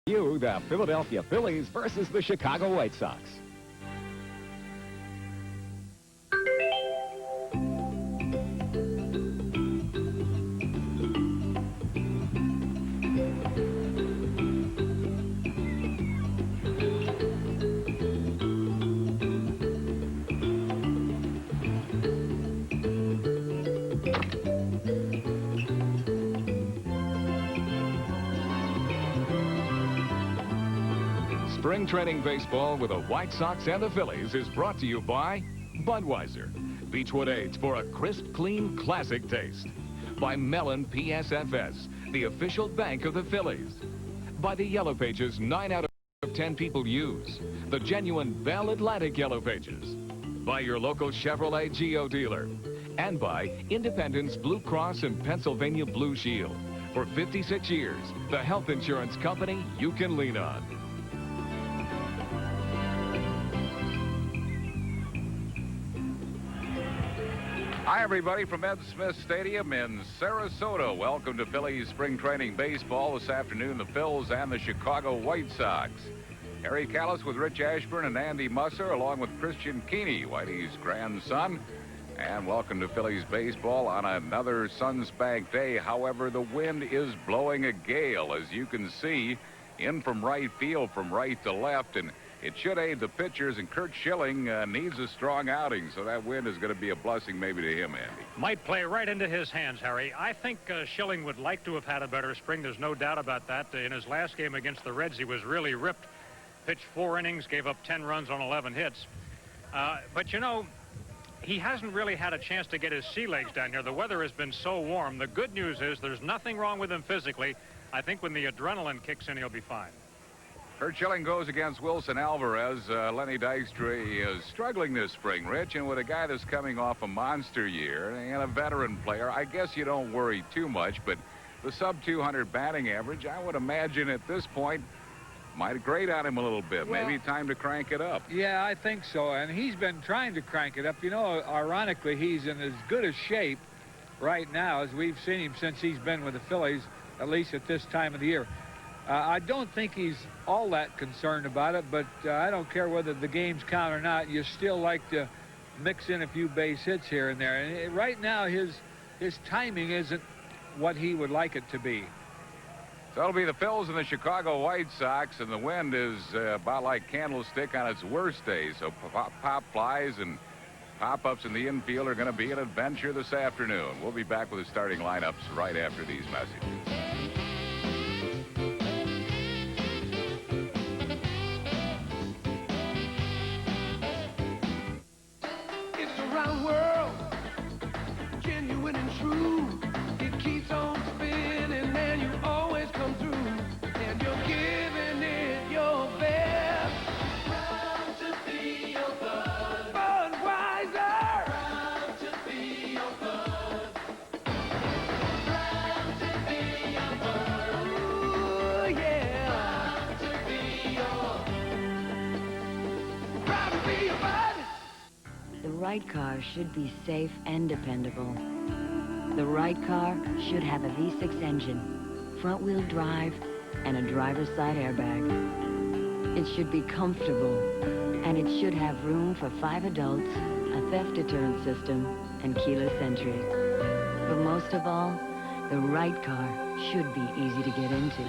You, the Philadelphia Phillies versus the Chicago White Sox. Spring training baseball with the White Sox and the Phillies is brought to you by Budweiser, Beechwood Aids for a crisp, clean, classic taste. By Mellon PSFS, the official bank of the Phillies. By the Yellow Pages 9 out of 10 people use. The genuine Bell Atlantic Yellow Pages. By your local Chevrolet Geo dealer. And by Independence Blue Cross and Pennsylvania Blue Shield. For 56 years, the health insurance company you can lean on. Hi, everybody, from Ed Smith Stadium in Sarasota. Welcome to Phillies spring training baseball this afternoon. The Phils and the Chicago White Sox. Harry Callis with Rich Ashburn and Andy Musser, along with Christian Keeney, Whitey's grandson. And welcome to Phillies baseball on another sun-spanked day. However, the wind is blowing a gale, as you can see, in from right field, from right to left. And it should aid the pitchers, and Kurt Schilling needs a strong outing, so that win is going to be a blessing maybe to him, Andy. Might play right into his hands, Harry. I think Schilling would like to have had a better spring. There's no doubt about that. In his last game against the Reds, he was really ripped. Pitched 4 innings, gave up 10 runs on 11 hits. But, you know, he hasn't really had a chance to get his sea legs down here. The weather has been so warm. The good news is there's nothing wrong with him physically. I think when the adrenaline kicks in, he'll be fine. Kurt Schilling goes against Wilson Alvarez. Lenny Dykstra is struggling this spring, Rich, and with a guy that's coming off a monster year and a veteran player, I guess you don't worry too much, but the sub-200 batting average, I would imagine at this point, might grate on him a little bit. Well, maybe time to crank it up. Yeah, I think so, and he's been trying to crank it up. You know, ironically, he's in as good a shape right now as we've seen him since he's been with the Phillies, at least at this time of the year. I don't think he's all that concerned about it, but I don't care whether the games count or not. You still like to mix in a few base hits here and there. And right now, his timing isn't what he would like it to be. So it'll be the Phils and the Chicago White Sox, and the wind is about like candlestick on its worst day. So pop flies and pop-ups in the infield are going to be an adventure this afternoon. We'll be back with the starting lineups right after these messages. The right car should be safe and dependable. The right car should have a V6 engine, front-wheel drive, and a driver's side airbag. It should be comfortable, and it should have room for 5 adults, a theft deterrent system, and keyless entry. But most of all, the right car should be easy to get into.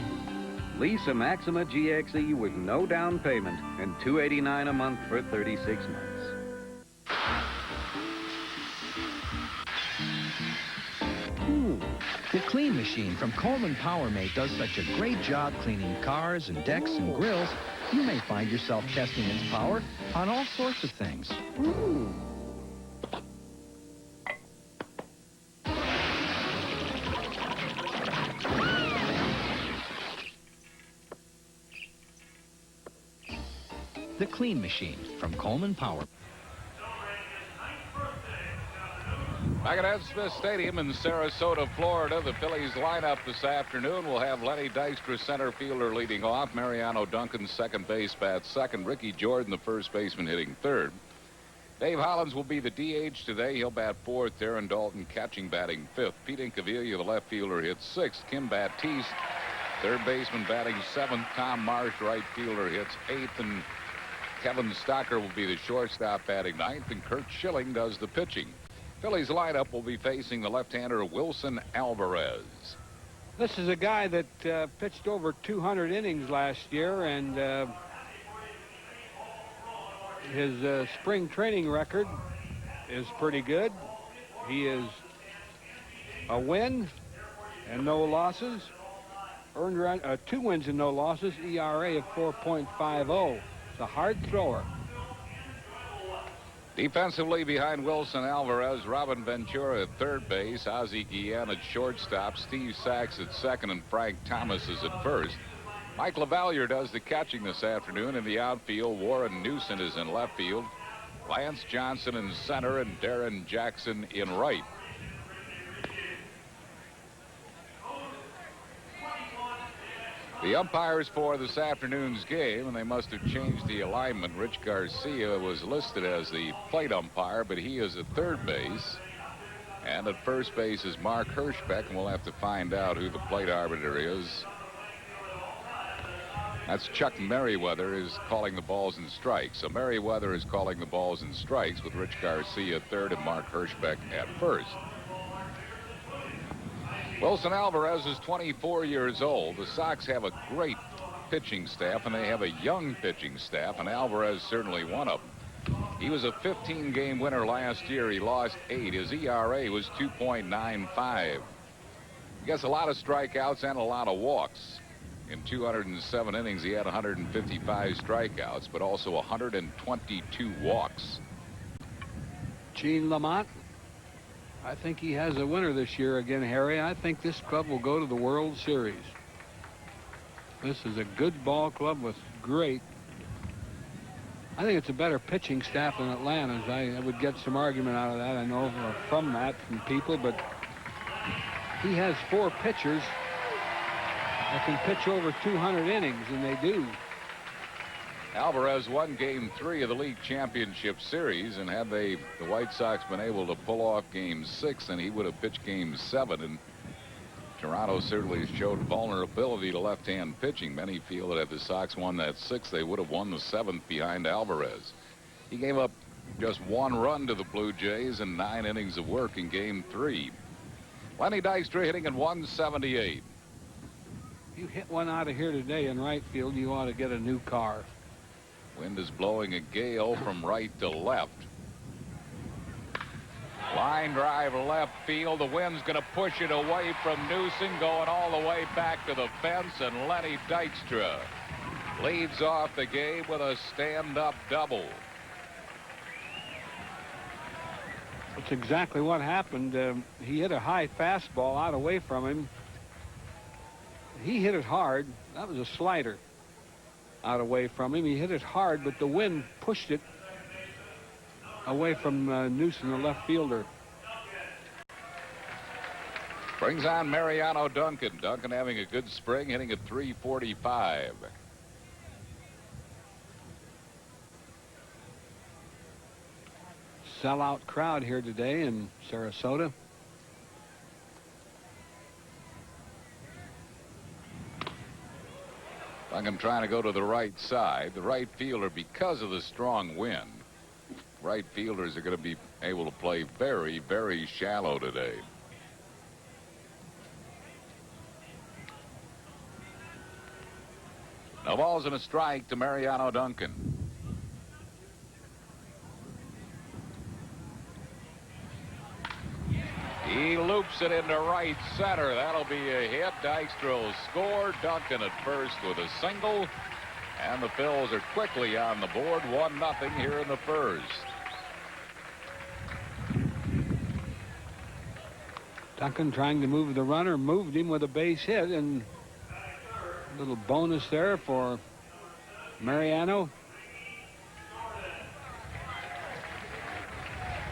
Lease a Maxima GXE with no down payment and $289 a month for 36 months. The Clean Machine from Coleman PowerMate does such a great job cleaning cars and decks and grills, you may find yourself testing its power on all sorts of things. Ooh. The Clean Machine from Coleman Power. Back at Ed Smith Stadium in Sarasota, Florida, the Phillies lineup this afternoon will have Lenny Dykstra, center fielder, leading off. Mariano Duncan, second base, bats second. Ricky Jordan, the first baseman, hitting third. Dave Hollins will be the DH today. He'll bat fourth. Darren Dalton catching, batting fifth. Pete Incaviglia, the left fielder, hits sixth. Kim Baptiste Third baseman batting 7th. Tom Marsh, right fielder, hits 8th, and Kevin Stocker will be the shortstop batting 9th, and Kurt Schilling does the pitching. Phillies lineup will be facing the left-hander Wilson Alvarez. This is a guy that pitched over 200 innings last year, and his spring training record is pretty good. He is a win and no losses. Earned run, 2 wins and no losses. ERA of 4.50. It's a hard thrower. Defensively behind Wilson Alvarez, Robin Ventura at third base, Ozzie Guillen at shortstop, Steve Sachs at second, and Frank Thomas is at first. Mike LaValliere does the catching this afternoon. In the outfield, Warren Newson is in left field, Lance Johnson in center, and Darren Jackson in right. The umpires for this afternoon's game, and they must have changed the alignment. Rich Garcia was listed as the plate umpire, but he is at third base. And at first base is Mark Hirschbeck, and we'll have to find out who the plate arbiter is. That's Chuck Merriweather is calling the balls and strikes. So Merriweather is calling the balls and strikes with Rich Garcia at third and Mark Hirschbeck at first. Wilson Alvarez is 24 years old. The Sox have a great pitching staff, and they have a young pitching staff, and Alvarez certainly one of them. He was a 15-game winner last year. He lost 8. His ERA was 2.95. He gets a lot of strikeouts and a lot of walks. In 207 innings, he had 155 strikeouts, but also 122 walks. Gene Lamont. I think he has a winner this year again, Harry. I think this club will go to the World Series. This is a good ball club with great. I think it's a better pitching staff than Atlanta's. I would get some argument out of that, I know, from from people, but he has 4 pitchers that can pitch over 200 innings, and they do. Alvarez won Game 3 of the League Championship Series, and had the White Sox been able to pull off Game 6, then he would have pitched Game 7. And Toronto certainly showed vulnerability to left-hand pitching. Many feel that if the Sox won that 6th, they would have won the 7th behind Alvarez. He gave up just 1 run to the Blue Jays in 9 innings of work in Game 3. Lenny Dykstra hitting at 178. If you hit one out of here today in right field, you ought to get a new car. Wind is blowing a gale from right to left. Line drive left field. The wind's going to push it away from Newson, going all the way back to the fence, and Lenny Dykstra leads off the game with a stand-up double. That's exactly what happened. He hit a high fastball out away from him. He hit it hard. That was a slider out away from him. He hit it hard, but the wind pushed it away from Newson, the left fielder. Brings on Mariano Duncan. Duncan having a good spring, hitting at 345. Sellout crowd here today in Sarasota. Duncan trying to go to the right side. The right fielder, because of the strong wind, right fielders are going to be able to play very, very shallow today. No balls and a strike to Mariano Duncan. He loops it into right center. That'll be a hit. Dykstra will score. Duncan at first with a single. And the Phils are quickly on the board. 1-0 here in the first. Duncan trying to move the runner, moved him with a base hit, and a little bonus there for Mariano.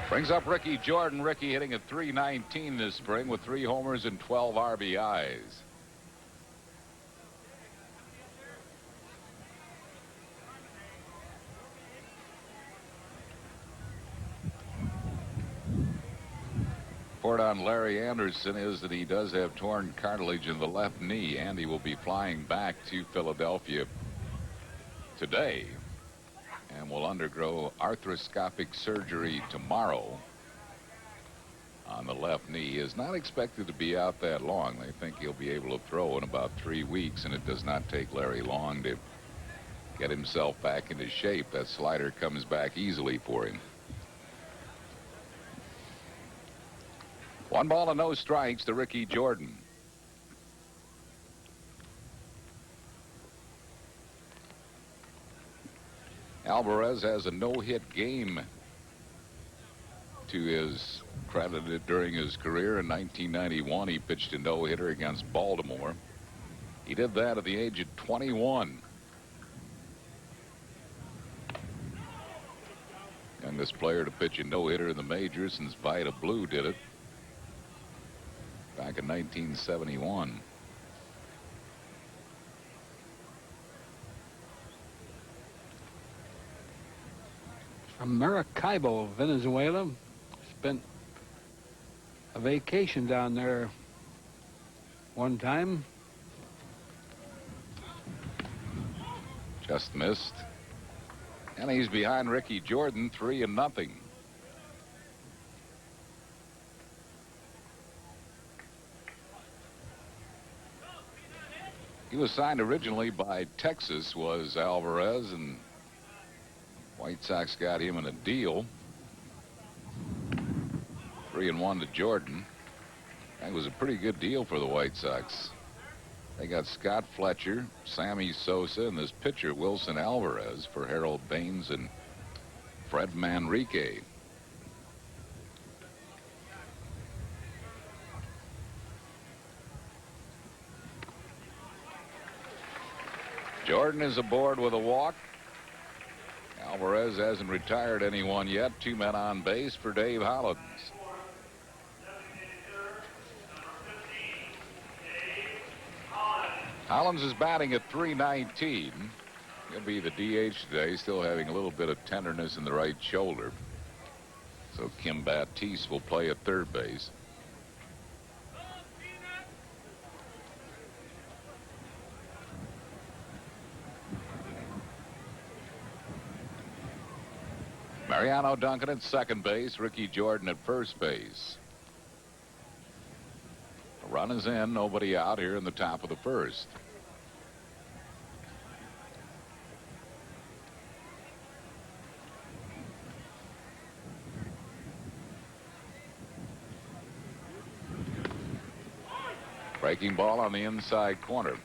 Brings up Ricky Jordan. Ricky hitting at 319 this spring with 3 homers and 12 RBIs. Report on Larry Anderson is that he does have torn cartilage in the left knee, and he will be flying back to Philadelphia today and will undergo arthroscopic surgery tomorrow on the left knee. He is not expected to be out that long. They think he'll be able to throw in about 3 weeks, and it does not take Larry long to get himself back into shape. That slider comes back easily for him. 1 ball and no strikes to Ricky Jordan. Alvarez has a no-hit game to his credit during his career. In 1991, he pitched a no-hitter against Baltimore. He did that at the age of 21. Youngest player to pitch a no-hitter in the majors since Vida Blue did it back in 1971. From Maracaibo, Venezuela. Spent a vacation down there one time. Just missed. And he's behind Ricky Jordan 3-0. He was signed originally by Texas, was Alvarez, and White Sox got him in a deal. 3-1 to Jordan. That was a pretty good deal for the White Sox. They got Scott Fletcher, Sammy Sosa, and this pitcher Wilson Alvarez for Harold Baines and Fred Manrique. Jordan is aboard with a walk. Alvarez hasn't retired anyone yet. 2 men on base for Dave Hollins. Hollins is batting at .319. He'll be the DH today, still having a little bit of tenderness in the right shoulder. So Kim Baptiste will play at third base. Mariano Duncan at second base, Ricky Jordan at first base. A run is in, nobody out here in the top of the first. Breaking ball on the inside corner.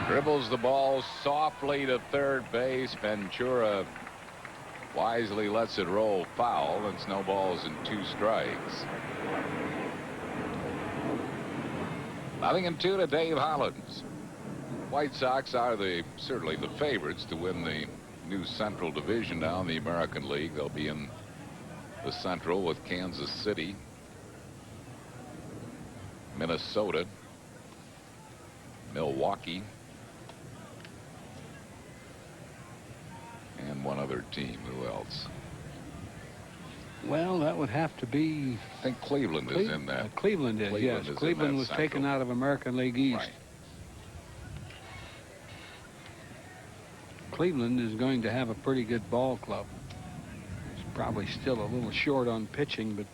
Dribbles the ball softly to third base. Ventura wisely lets it roll foul and snowballs in 2 strikes. 0-2 to Dave Hollins. White Sox are certainly the favorites to win the new Central Division now in the American League. They'll be in the Central with Kansas City, Minnesota, Milwaukee, and one other team. Who else? Well, that would have to be... I think Cleveland is in that. Cleveland is, yes. Cleveland was taken out of American League East. Right. Cleveland is going to have a pretty good ball club. It's probably still a little short on pitching, but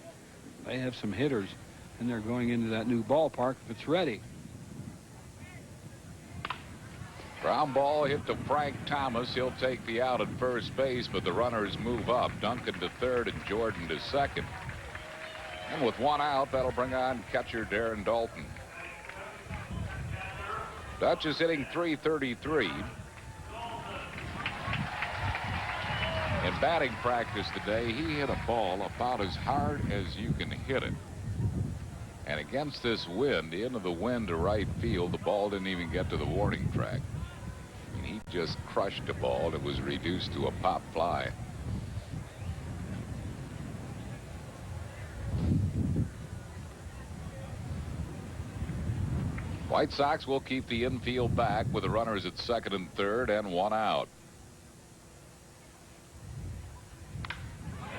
they have some hitters, and they're going into that new ballpark if it's ready. Ground ball hit to Frank Thomas. He'll take the out at first base, but the runners move up. Duncan to third and Jordan to second. And with 1 out, that'll bring on catcher Darren Dalton. Dutch is hitting .333. In batting practice today, he hit a ball about as hard as you can hit it. And against this wind, into the wind to right field, the ball didn't even get to the warning track. He just crushed the ball. It was reduced to a pop fly. White Sox will keep the infield back with the runners at second and third and one out.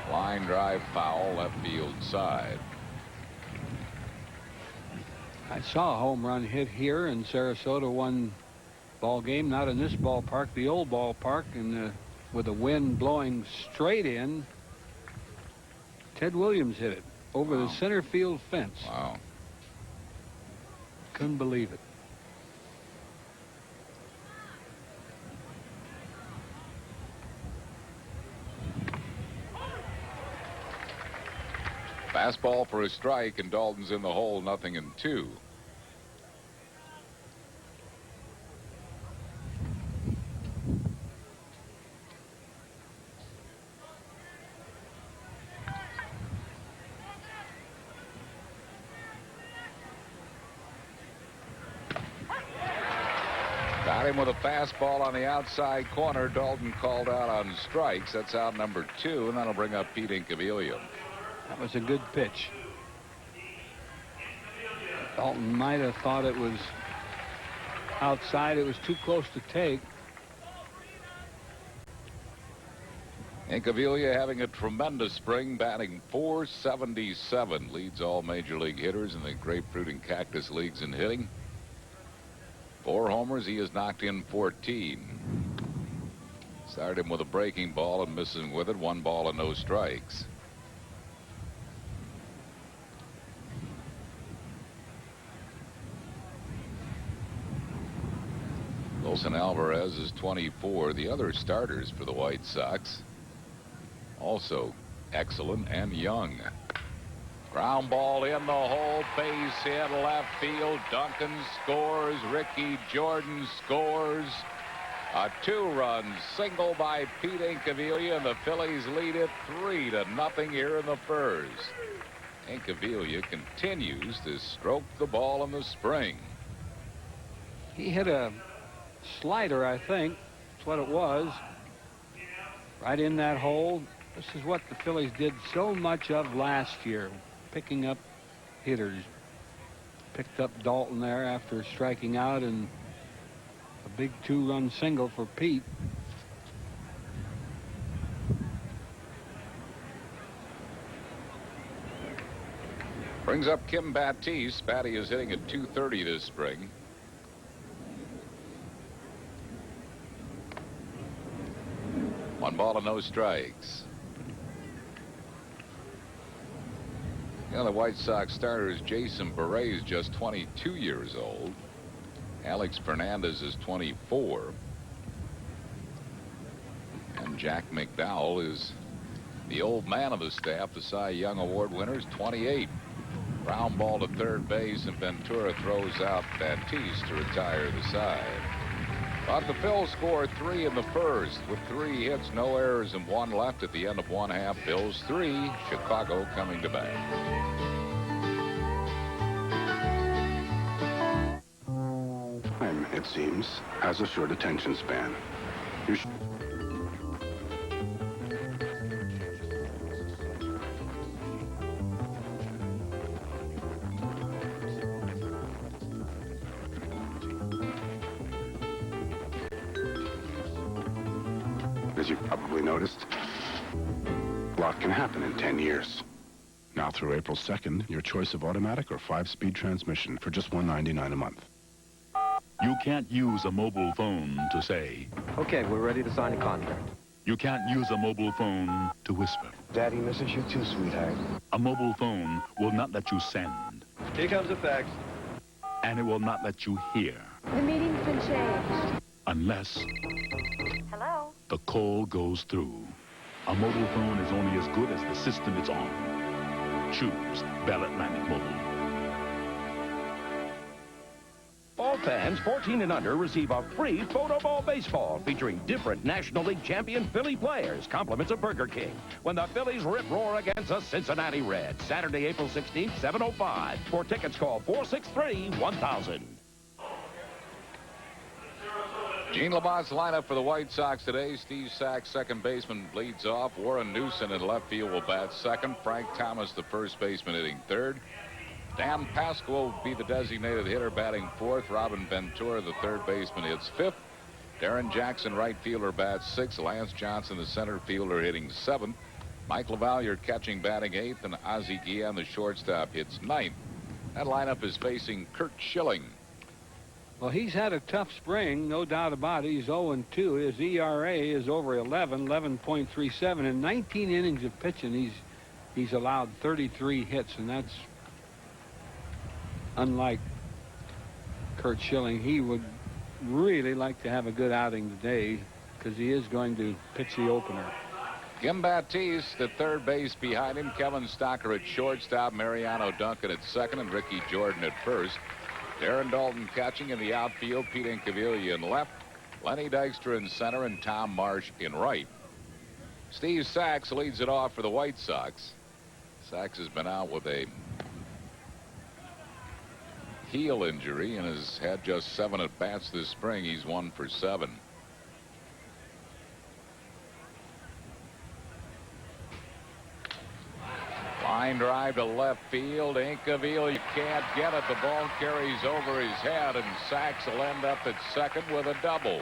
Line drive foul, left field side. I saw a home run hit here in Sarasota one ball game, not in this ballpark, the old ballpark, and with the wind blowing straight in, Ted Williams hit it over the center field fence. Wow. Couldn't believe it. Fastball for a strike, and Dalton's in the hole, 0-2. Got him with a fastball on the outside corner. Dalton called out on strikes. That's out number 2, and that'll bring up Pete Incaviglia. That was a good pitch. Dalton might have thought it was outside. It was too close to take. Incaviglia having a tremendous spring, batting .477, leads all major league hitters in the grapefruit and cactus leagues in hitting. 4 homers. He has knocked in 14. Started him with a breaking ball and missing with it. 1 ball and no strikes. Wilson Alvarez is 24. The other starters for the White Sox also excellent and young. Ground ball in the hole, base hit, left field. Duncan scores. Ricky Jordan scores. A 2-run single by Pete Incaviglia, and the Phillies lead it 3-0 here in the first. Incaviglia continues to stroke the ball in the spring. He hit a slider, I think. That's what it was. Right in that hole. This is what the Phillies did so much of last year, picking up hitters. Picked up Dalton there after striking out, and a big 2-run single for Pete. Brings up Kim Batiste. Batty is hitting at .230 this spring. One ball and no strikes. You know, the White Sox starter is Jason Beret, is just 22 years old. Alex Fernandez is 24. And Jack McDowell is the old man of the staff. The Cy Young Award winner is 28. Ground ball to third base, and Ventura throws out Batiste to retire the side. But the Phils scored 3 in the first with 3 hits, no errors, and 1 left at the end of 1/2. Phils 3, Chicago coming to bat. Time, it seems, has a short attention span. As you've probably noticed, a lot can happen in 10 years. Now through April 2nd, your choice of automatic or 5-speed transmission for just $199 a month. You can't use a mobile phone to say, Okay, we're ready to sign a contract. you can't use a mobile phone to whisper. Daddy misses you too, sweetheart. A mobile phone will not let you send, Here comes the fax. and it will not let you hear The meeting's been changed. unless Hello? the call goes through. A mobile phone is only as good as the system it's on. Choose Bell Atlantic Mobile. All fans 14 and under receive a free photo ball baseball featuring different National League champion Philly players. Compliments of Burger King when the Phillies rip roar against the Cincinnati Reds. Saturday, April 16th, 7:05. For tickets, call 463-1000. Gene Lamont's lineup for the White Sox today. Steve Sachs, second baseman, leads off. Warren Newson in left field will bat second. Frank Thomas, the first baseman, hitting third. Dan Pascal will be the designated hitter, batting fourth. Robin Ventura, the third baseman, hits fifth. Darren Jackson, right fielder, bats sixth. Lance Johnson, the center fielder, hitting seventh. Mike LaValliere catching, batting eighth, and Ozzie Guillen, the shortstop, hits ninth. That lineup is facing Curt Schilling. Well, he's had a tough spring, no doubt about it. He's 0-2. His ERA is over 11.37. In 19 innings of pitching, he's allowed 33 hits, and that's unlike Curt Schilling. He would really like to have a good outing today because he is going to pitch the opener. Kim Baptiste at third base behind him. Kevin Stocker at shortstop. Mariano Duncan at second, and Ricky Jordan at first. Darren Dalton catching in the outfield. Pete Incaviglia in left. Lenny Dykstra in center, and Tom Marsh in right. Steve Sachs leads it off for the White Sox. Sachs has been out with a heel injury and has had just 7 at-bats this spring. He's 1 for 7. Line drive to left field. Incaviglia can't get it. The ball carries over his head, and Sachs will end up at second with a double.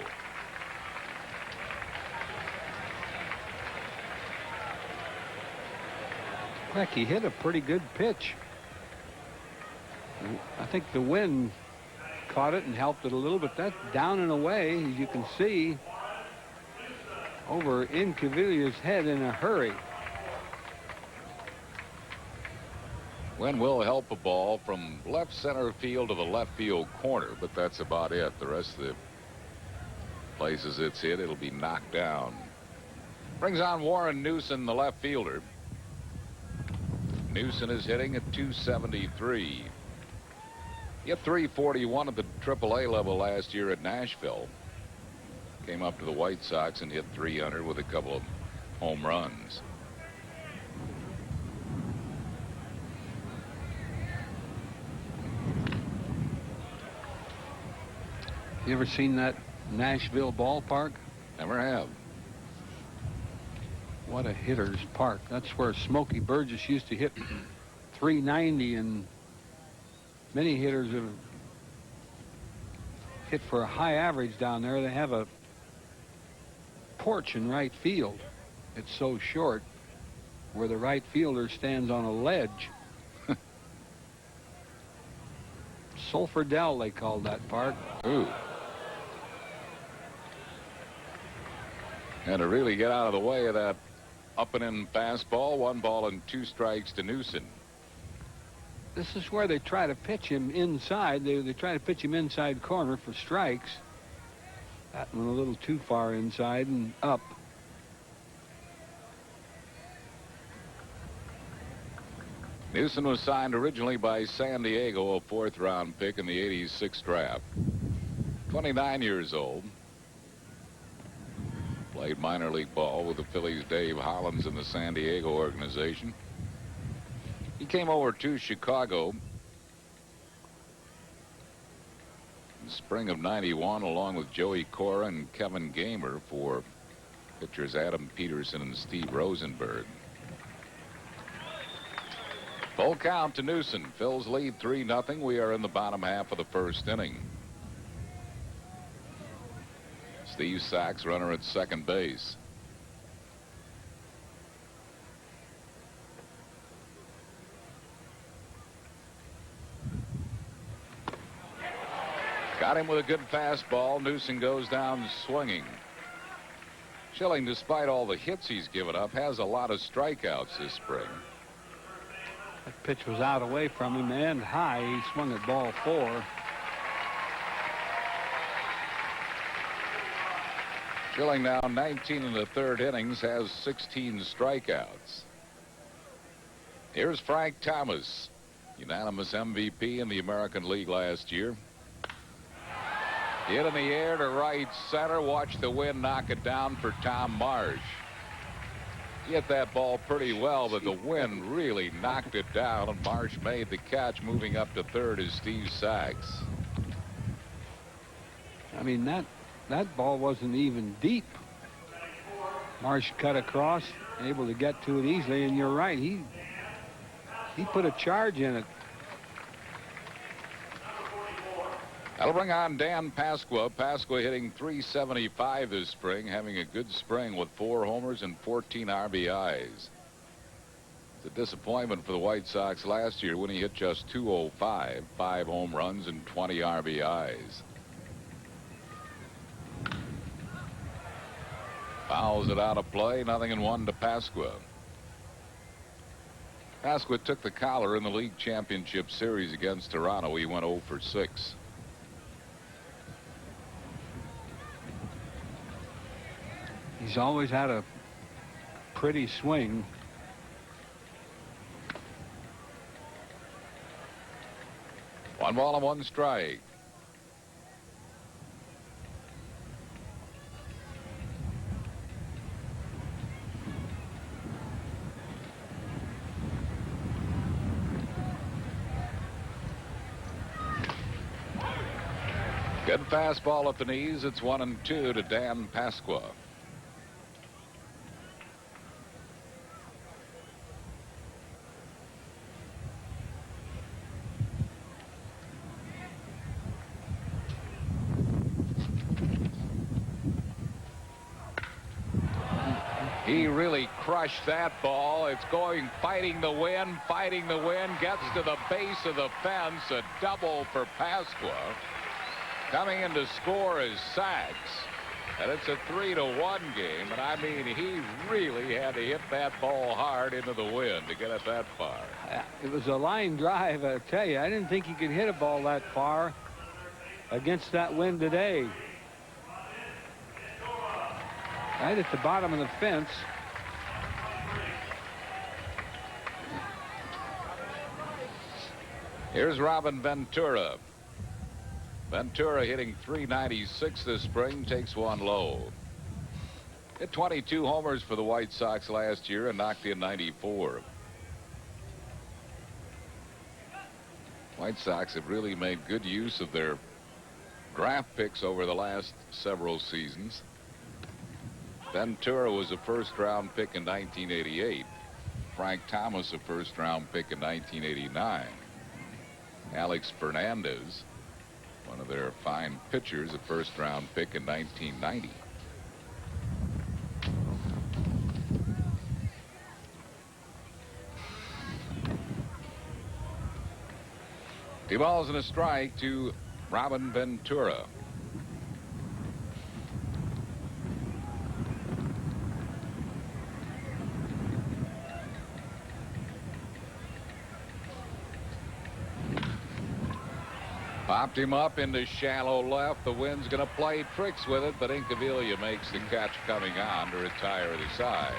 Heck, he hit a pretty good pitch. I think the wind caught it and helped it a little, but that's down and away, as you can see, over Incaviglia's head in a hurry. Wind will help a ball from left center field to the left field corner, but that's about it. The rest of the places it's hit, it'll be knocked down. Brings on Warren Newson, the left fielder. Newson is hitting at .273. He hit .341 at the AAA level last year at Nashville. Came up to the White Sox and hit .300 with a couple of home runs. You ever seen that Nashville ballpark? Never have. What a hitter's park. That's where Smokey Burgess used to hit .390, and many hitters have hit for a high average down there. They have a porch in right field. It's so short, where the right fielder stands on a ledge. Sulphur Dell, they called that park. Ooh. And to really get out of the way of that up and in fastball, 1 ball and 2 strikes to Newson. This is where they try to pitch him inside. They try to pitch him inside corner for strikes. That one a little too far inside and up. Newson was signed originally by San Diego, a 4th-round pick in the '86 draft. 29 years old. Played minor league ball with the Phillies' Dave Hollins in the San Diego organization. He came over to Chicago in the spring of '91 along with Joey Cora and Kevin Gamer for pitchers Adam Peterson and Steve Rosenberg. Full count to Newson. Phil's lead 3-0. We are in the bottom half of the first inning. Steve Sachs, runner at second base. Got him with a good fastball. Newson goes down swinging. Schilling, despite all the hits he's given up, has a lot of strikeouts this spring. That pitch was out away from him and high. He swung at ball 4. Schilling now 19 in the 3rd innings, has 16 strikeouts. Here's Frank Thomas, unanimous MVP in the American League last year. Hit in the air to right center. Watch the wind knock it down for Tom Marsh. He hit that ball pretty well, but the wind really knocked it down, and Marsh made the catch. Moving up to third is Steve Sachs. I mean, that ball wasn't even deep. Marsh cut across, able to get to it easily, and you're right. He put a charge in it. That'll bring on Dan Pasqua. Pasqua hitting .375 this spring, having a good spring with 4 homers and 14 RBIs. It's a disappointment for the White Sox last year when he hit just .205, 5 home runs and 20 RBIs. Fouls it out of play, 0-1 to Pasqua. Pasqua took the collar in the league championship series against Toronto. He went 0 for 6. He's always had a pretty swing. One ball and 1 strike. Good fastball at the knees. It's 1-2 to Dan Pasqua. He really crushed that ball. It's going, fighting the wind, gets to the base of the fence. A double for Pasqua. Coming in to score is Sachs. And it's a 3-1 game. And I mean, he really had to hit that ball hard into the wind to get it that far. It was a line drive, I tell you. I didn't think he could hit a ball that far against that wind today. Right at the bottom of the fence. Here's Robin Ventura. Ventura hitting .396 this spring, takes one low. Hit 22 homers for the White Sox last year and knocked in 94. White Sox have really made good use of their draft picks over the last several seasons. Ventura was a first-round pick in 1988. Frank Thomas a first-round pick in 1989. Alex Fernandez, one of their fine pitchers, a first-round pick in 1990. Two balls and a strike to Robin Ventura. Popped him up into shallow left. The wind's going to play tricks with it, but Incaviglia makes the catch coming on to retire the side.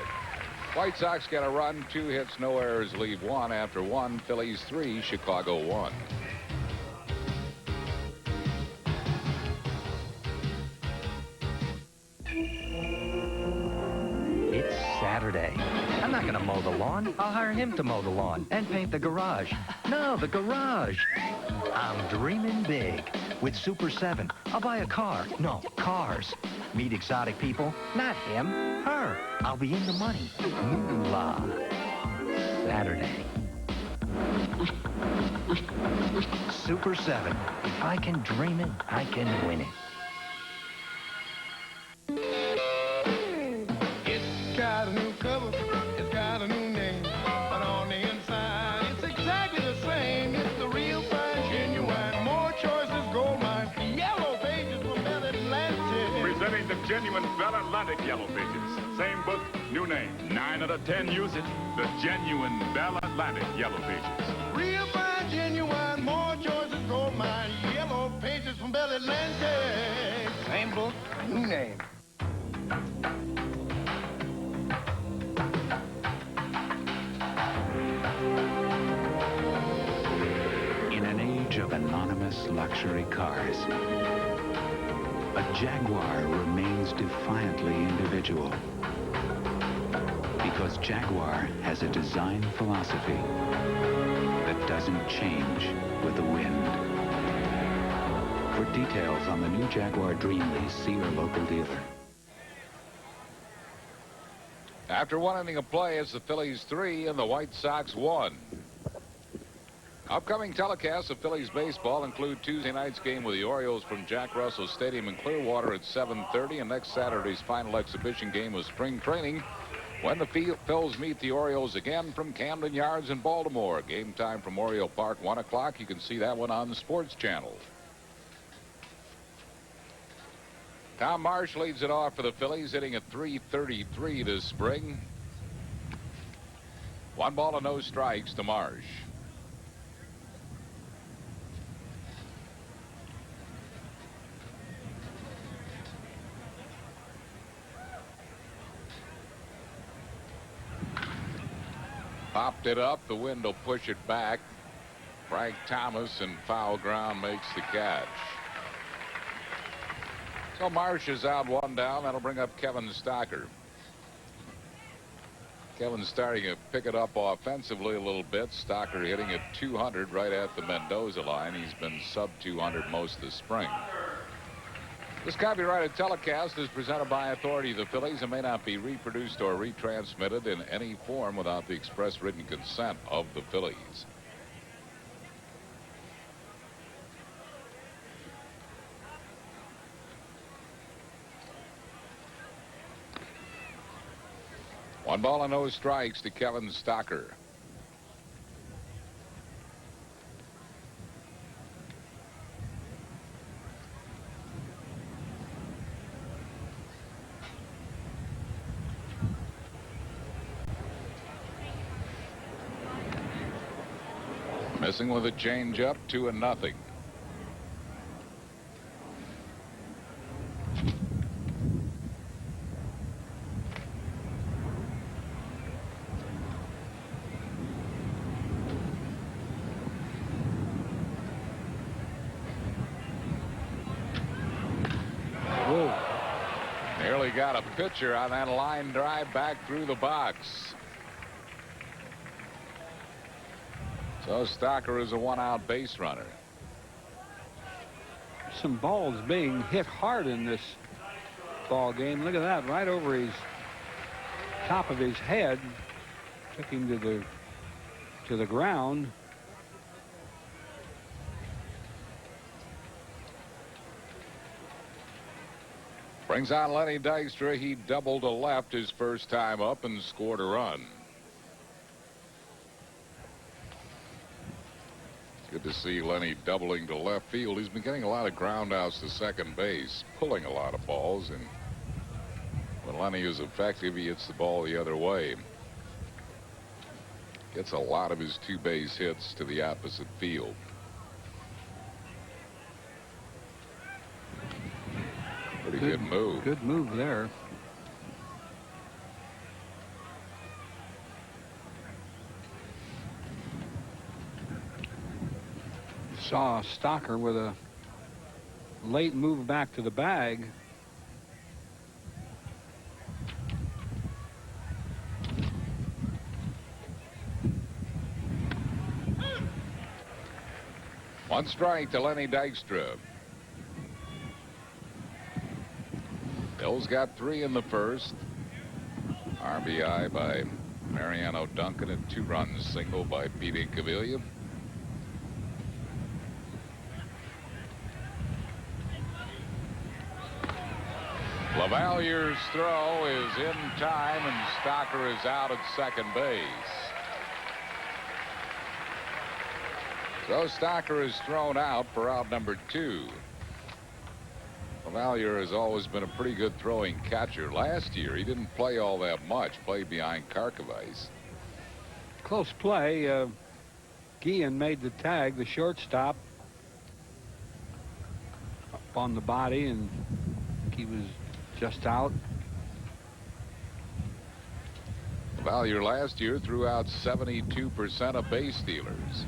White Sox get a run, 2 hits, no errors, leave 1 after 1. Phillies 3, Chicago 1. It's Saturday. I'm not going to mow the lawn. I'll hire him to mow the lawn and paint the garage. No, the garage. I'm dreaming big. With Super 7, I'll buy a car. No, cars. Meet exotic people. Not him. Her. I'll be in the money. Moolah. Saturday. Super 7. If I can dream it, I can win it. It's got a new cover. It's got a new name. But on the inside, it's exactly the same. It's the real fine, genuine. More choices, gold mine. Yellow pages from Bell Atlantic. Presenting the genuine Bell Atlantic Yellow Pages. Same book, new name. 9 out of 10 use it. The genuine Bell Atlantic Yellow Pages. Real fine, genuine. More choices, gold mine. Yellow pages from Bell Atlantic. Same book, new name. In an age of anonymous luxury cars, a Jaguar remains defiantly individual. Because Jaguar has a design philosophy that doesn't change with the wind. For details on the new Jaguar Dream Lease, see your local dealer. After 1 inning of play, it's the Phillies 3 and the White Sox 1. Upcoming telecasts of Phillies baseball include Tuesday night's game with the Orioles from Jack Russell Stadium in Clearwater at 7:30, and next Saturday's final exhibition game of spring training when the Phils meet the Orioles again from Camden Yards in Baltimore. Game time from Oriole Park, 1 o'clock. You can see that one on the Sports Channel. Tom Marsh leads it off for the Phillies, hitting at .333 this spring. 1 ball and no strikes to Marsh. Popped it up. The wind will push it back. Frank Thomas in foul ground makes the catch. So Marsh is out 1 down. That'll bring up Kevin Stocker. Kevin's starting to pick it up offensively a little bit. Stocker hitting at .200 right at the Mendoza line. He's been sub .200 most of the spring. This copyrighted telecast is presented by authority of the Phillies and may not be reproduced or retransmitted in any form without the express written consent of the Phillies. One ball and no strikes to Kevin Stocker. Missing with a changeup, 2-0. Nearly got a pitcher on that line drive back through the box. So Stocker is a 1-out base runner. Some balls being hit hard in this ball game. Look at that, right over his top of his head. Took him to the ground. Brings on Lenny Dykstra. He doubled to left his first time up and scored a run. Good to see Lenny doubling to left field. He's been getting a lot of ground outs to second base, pulling a lot of balls, and when Lenny is effective, he hits the ball the other way. Gets a lot of his 2 base hits to the opposite field. Pretty good move. Good move there. Saw Stocker with a late move back to the bag. One strike to Lenny Dykstra. Bill's got 3 in the first. RBI by Mariano Duncan, a 2-run single by Pete Incaviglia. LaVallier's throw is in time, and Stocker is out at second base. So Stocker is thrown out for out number 2. LaValliere has always been a pretty good throwing catcher. Last year, he didn't play all that much, played behind Karkovice. Close play. Guillen made the tag, the shortstop, up on the body, and he was just out. LaValliere last year threw out 72% of base stealers.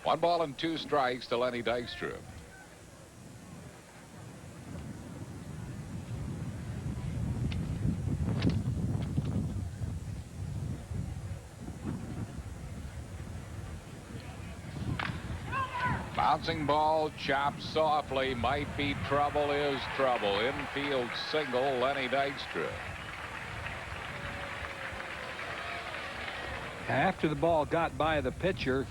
1 ball and 2 strikes to Lenny Dykstra. Bouncing ball, chopped softly. Might be trouble, is trouble. Infield single, Lenny Dykstra. After the ball got by the pitcher,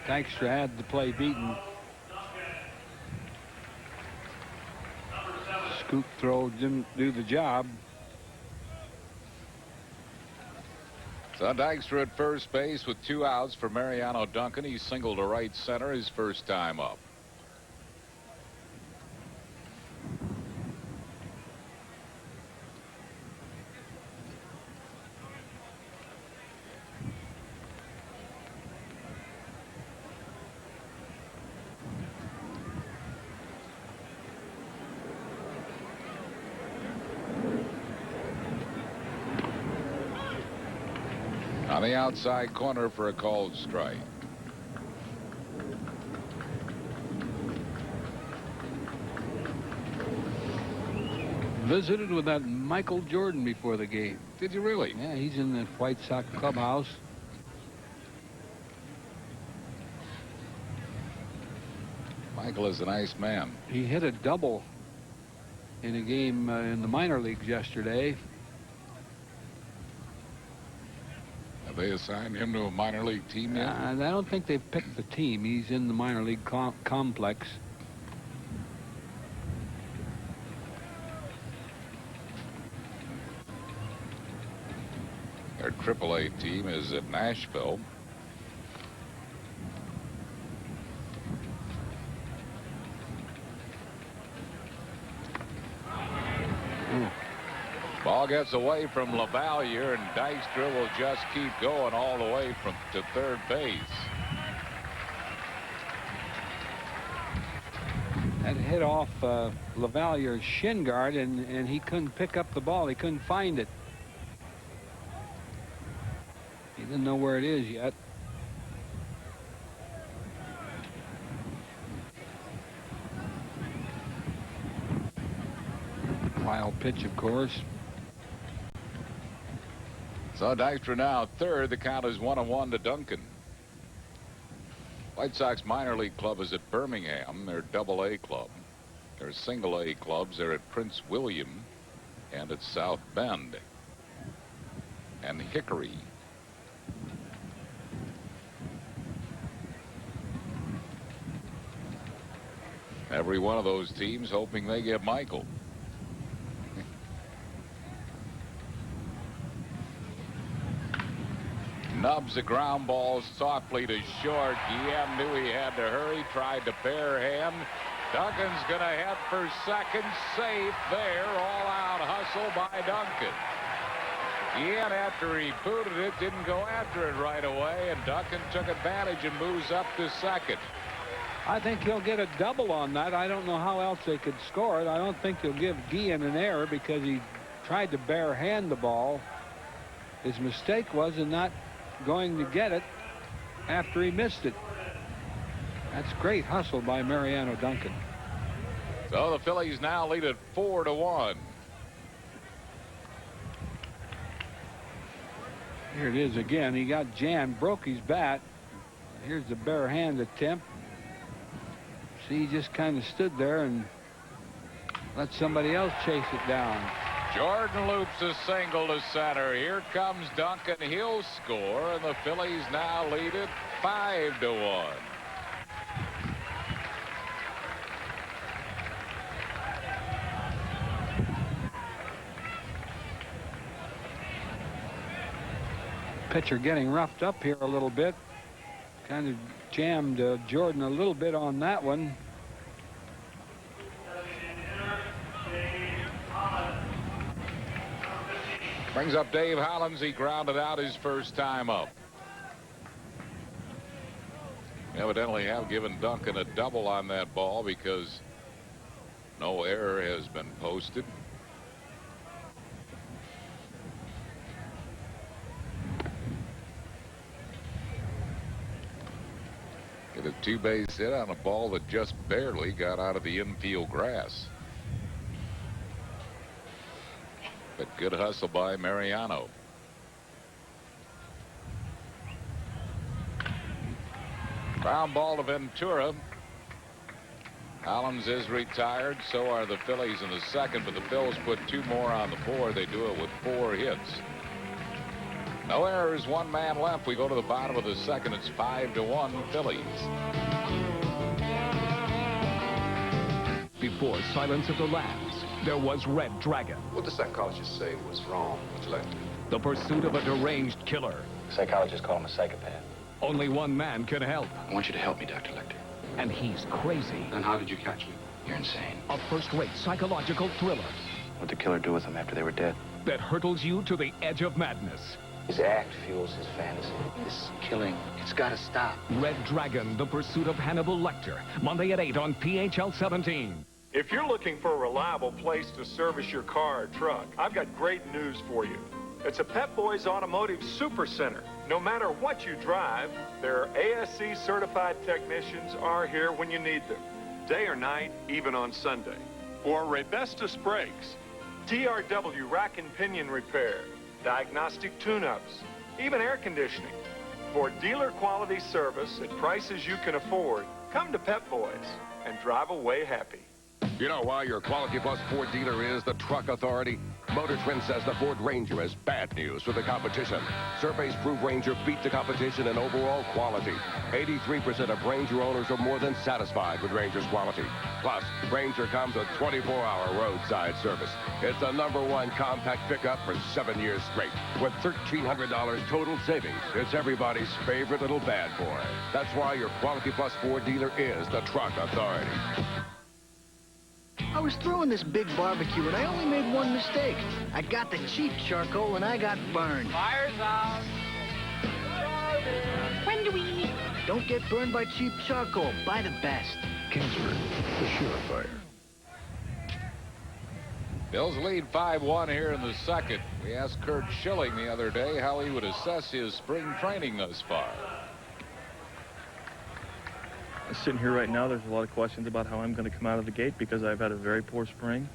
Dykstra had the play beaten. Scoop throw didn't do the job. So Dykstra at first base with 2 outs for Mariano Duncan. He singled to right center his first time up. On the outside corner for a called strike. Visited with that Michael Jordan before the game. Did you really? Yeah, he's in the White Sox clubhouse. Michael is a nice man. He hit a double in a game in the minor leagues yesterday. Have they assigned him to a minor league team yet? I don't think they've picked the team. He's in the minor league complex. Their AAA team is at Nashville. Ball gets away from LaValliere, and Dykstra will just keep going all the way to third base. That hit off LaValliere's shin guard, and he couldn't pick up the ball. He couldn't find it. He didn't know where it is yet. Wild pitch, of course. So Dykstra now third. The count is 1-1 to Duncan. White Sox minor league club is at Birmingham. Their AA club. Their single A clubs are at Prince William and at South Bend and Hickory. Every one of those teams hoping they get Michael. Nubs a ground ball softly to short. Guillen knew he had to hurry, tried to barehand. Duncan's going to head for second, safe there. All-out hustle by Duncan. Guillen, after he booted it, didn't go after it right away, and Duncan took advantage and moves up to second. I think he'll get a double on that. I don't know how else they could score it. I don't think they'll give Guillen an error because he tried to barehand the ball. His mistake was in not going to get it after he missed it. That's great hustle by Mariano Duncan. So the Phillies now lead at 4-1. Here it is again. He got jammed, broke his bat. Here's the barehand attempt. See, he just kind of stood there and let somebody else chase it down. Jordan loops a single to center. Here comes Duncan. He'll score, and the Phillies now lead it 5-1. Pitcher getting roughed up here a little bit. Kind of jammed Jordan a little bit on that one. Brings up Dave Hollins. He grounded out his first time up. Evidently have given Duncan a double on that ball because no error has been posted. Get a two-base hit on a ball that just barely got out of the infield grass. But good hustle by Mariano. Ground ball to Ventura. Hollins is retired. So are the Phillies in the second, but the Phils put 2 more on the board. They do it with 4 hits. No errors, one man left. We go to the bottom of the second. It's 5-1 Phillies. Before Silence of the Lambs, there was Red Dragon. What the psychologists say was wrong, Mr. Lecter? The pursuit of a deranged killer. Psychologists call him a psychopath. Only one man can help. I want you to help me, Dr. Lecter. And he's crazy. Then how did you catch me? You're insane. A first-rate psychological thriller What'd the killer do with them after they were dead? that hurtles you to the edge of madness. His act fuels his fantasy. This killing, it's got to stop. Red Dragon, The Pursuit of Hannibal Lecter. Monday at 8 on PHL 17. If you're looking for a reliable place to service your car or truck, I've got great news for you. It's a Pep Boys Automotive Super Center. No matter what you drive, their ASC certified technicians are here when you need them, day or night, even on Sunday. For Rebestus brakes, TRW rack and pinion repair, diagnostic tune-ups, even air conditioning. For dealer quality service at prices you can afford, come to Pep Boys and drive away happy. You know why your Quality Plus Ford dealer is the Truck Authority? Motor Trend says the Ford Ranger is bad news for the competition. Surveys prove Ranger beat the competition in overall quality. 83% of Ranger owners are more than satisfied with Ranger's quality. Plus, Ranger comes with 24-hour roadside service. It's the #1 compact pickup for 7 years straight. With $1,300 total savings, it's everybody's favorite little bad boy. That's why your Quality Plus Ford dealer is the Truck Authority. I was throwing this big barbecue and I only made one mistake. I got the cheap charcoal and I got burned. Fire's out. When do we eat? Don't get burned by cheap charcoal. Buy the best. Kingsford, the Surefire. Bills lead 5-1 here in the second. We asked Kurt Schilling the other day how he would assess his spring training thus far. Sitting here right now, there's a lot of questions about how I'm going to come out of the gate because I've had a very poor spring.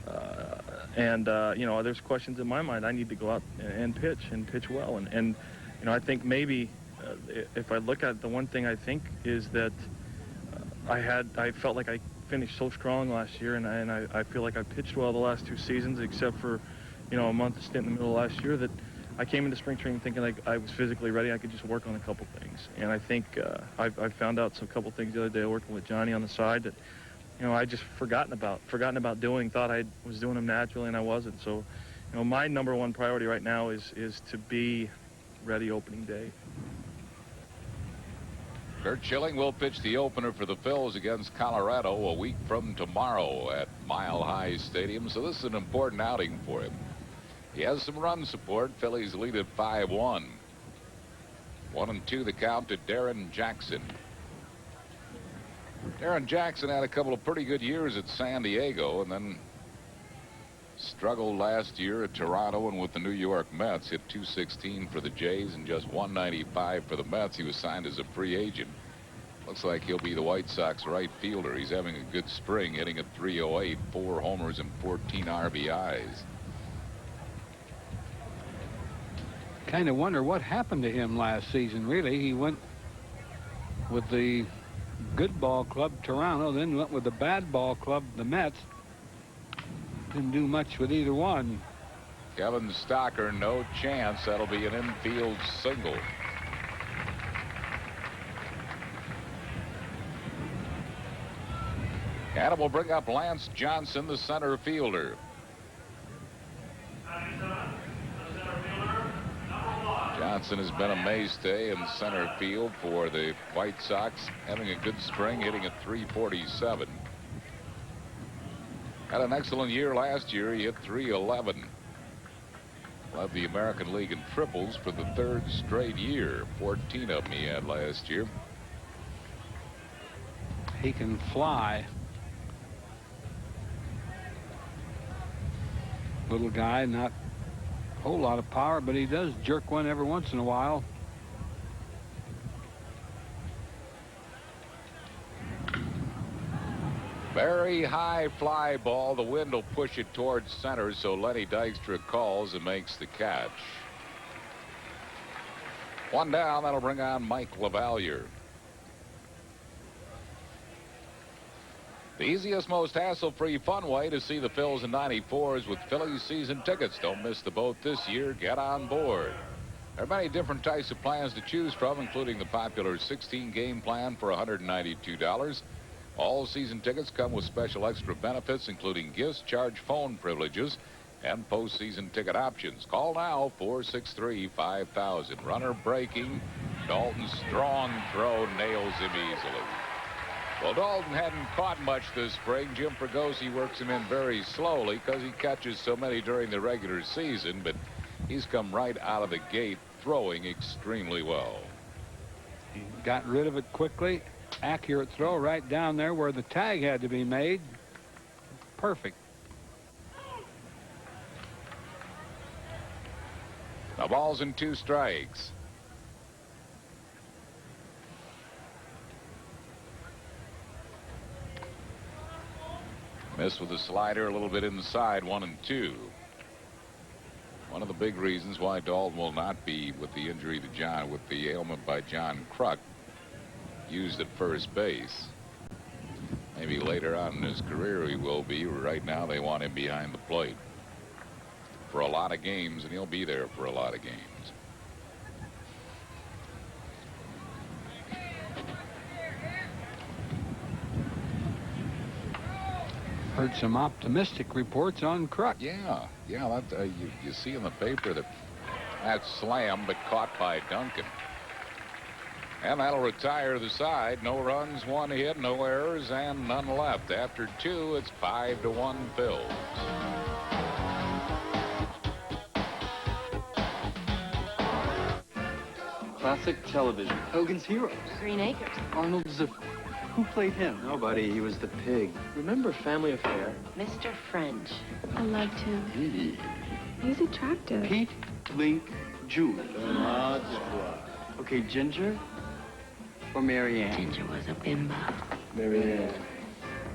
You know, there's questions in my mind. I need to go out and pitch well. And you know, I think maybe if I look at it, the one thing I think is that I felt like I finished so strong last year, and I feel like I pitched well the last 2 seasons, except for, you know, a month stint in the middle of last year, that I came into spring training thinking like I was physically ready. I could just work on a couple things. And I think I found out some couple things the other day working with Johnny on the side that, you know, I just forgotten about doing, thought I was doing them naturally, and I wasn't. So, you know, my #1 priority right now is to be ready opening day. Kurt Schilling will pitch the opener for the Phils against Colorado a week from tomorrow at Mile High Stadium. So this is an important outing for him. He has some run support. Phillies lead at 5-1. 1-2 the count to Darren Jackson. Darren Jackson had a couple of pretty good years at San Diego and then struggled last year at Toronto and with the New York Mets. Hit .216 for the Jays and just .195 for the Mets. He was signed as a free agent. Looks like he'll be the White Sox right fielder. He's having a good spring, hitting at .308, 4 homers and 14 RBIs. Kind of wonder what happened to him last season, really. He went with the good ball club, Toronto, then went with the bad ball club, the Mets. Didn't do much with either one. Kevin Stocker, no chance. That'll be an infield single. And it will bring up Lance Johnson, the center fielder. Johnson has been a mainstay in center field for the White Sox, having a good spring, hitting at .347. Had an excellent year last year. He hit .311. Led the American League in triples for the 3rd straight year. 14 of them he had last year. He can fly. Little guy, not a whole lot of power, but he does jerk one every once in a while. Very high fly ball. The wind will push it towards center, so Lenny Dykstra calls and makes the catch. 1 down. That'll bring on Mike LaValliere. The easiest, most hassle-free, fun way to see the Phils in '94 is with Phillies season tickets. Don't miss the boat this year. Get on board. There are many different types of plans to choose from, including the popular 16-game plan for $192. All season tickets come with special extra benefits, including gifts, charge phone privileges, and postseason ticket options. Call now, 463-5000. Runner breaking. Dalton's strong throw nails him easily. Well, Dalton hadn't caught much this spring. Jim Fregosi works him in very slowly because he catches so many during the regular season, but he's come right out of the gate throwing extremely well. He got rid of it quickly. Accurate throw right down there where the tag had to be made. Perfect. The ball's in 2 strikes. Missed with the slider, a little bit inside, 1-2. One of the big reasons why Dalton will not be, with the injury to John, with the ailment by John Kruk, used at first base. Maybe later on in his career he will be. Right now they want him behind the plate for a lot of games, and he'll be there for a lot of games. Heard some optimistic reports on Kruk. Yeah, that, you see in the paper that that's slammed but caught by Duncan. And that'll retire the side. No runs, 1 hit, no errors, and none left. After 2, it's 5-1 Phils. Classic television. Hogan's Heroes. Green Acres. Arnold Zip. Who played him? Nobody. He was the pig. Remember Family Affair? Mr. French. I liked him. He's attractive. Pete, Link, Julie. Okay, Ginger or Mary Ann? Ginger was a bimbo. Mary Ann.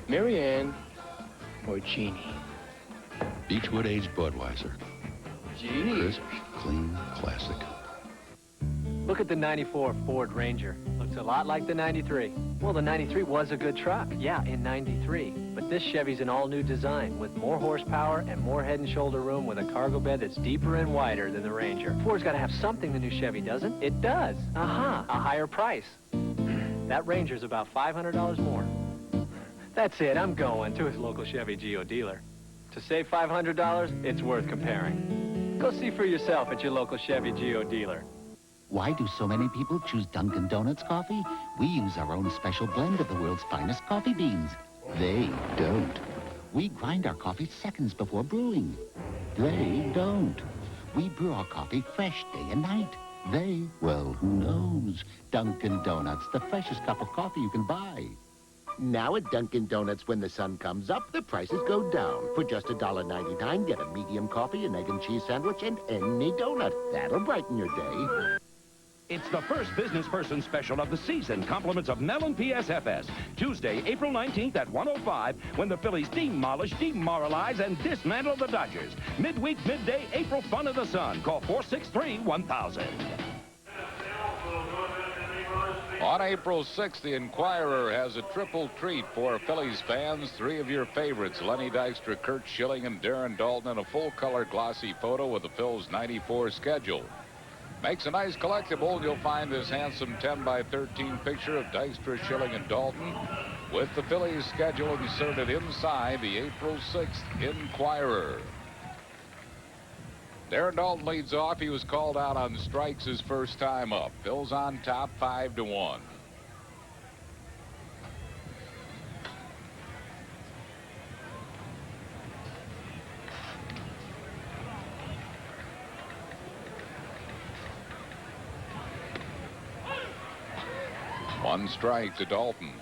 Mary Ann or Jeannie? Beechwood aged Budweiser. Jeannie. Crisp, clean, classic. Look at the 94 Ford Ranger. Looks a lot like the 93. Well, the 93 was a good truck. Yeah, in 93. But this Chevy's an all-new design with more horsepower and more head and shoulder room with a cargo bed that's deeper and wider than the Ranger. Ford's got to have something the new Chevy doesn't. It does. A higher price. That Ranger's about $500 more. That's it. I'm going to his local Chevy Geo dealer. To save $500, it's worth comparing. Go see for yourself at your local Chevy Geo dealer. Why do so many people choose Dunkin' Donuts coffee? We use our own special blend of the world's finest coffee beans. They don't. We grind our coffee seconds before brewing. They don't. We brew our coffee fresh day and night. They, well, who knows? Dunkin' Donuts, the freshest cup of coffee you can buy. Now at Dunkin' Donuts, when the sun comes up, the prices go down. For just $1.99, get a medium coffee, an egg and cheese sandwich, and any donut. That'll brighten your day. It's the first business person special of the season. Compliments of Mellon PSFS. Tuesday, April 19th at 1:05, when the Phillies demolish, demoralize, and dismantle the Dodgers. Midweek, midday, April fun of the sun. Call 463-1000. On April 6th, the Inquirer has a triple treat for Phillies fans. 3 of your favorites, Lenny Dykstra, Kurt Schilling, and Darren Dalton, in a full-color glossy photo with the Phils' 94 schedule. Makes a nice collectible, and you'll find this handsome 10x13 picture of Dykstra, Schilling, and Dalton with the Phillies schedule inserted inside the April 6th Inquirer. Darren Dalton leads off. He was called out on strikes his first time up. Phil's on top, 5-1. One strike to Dalton.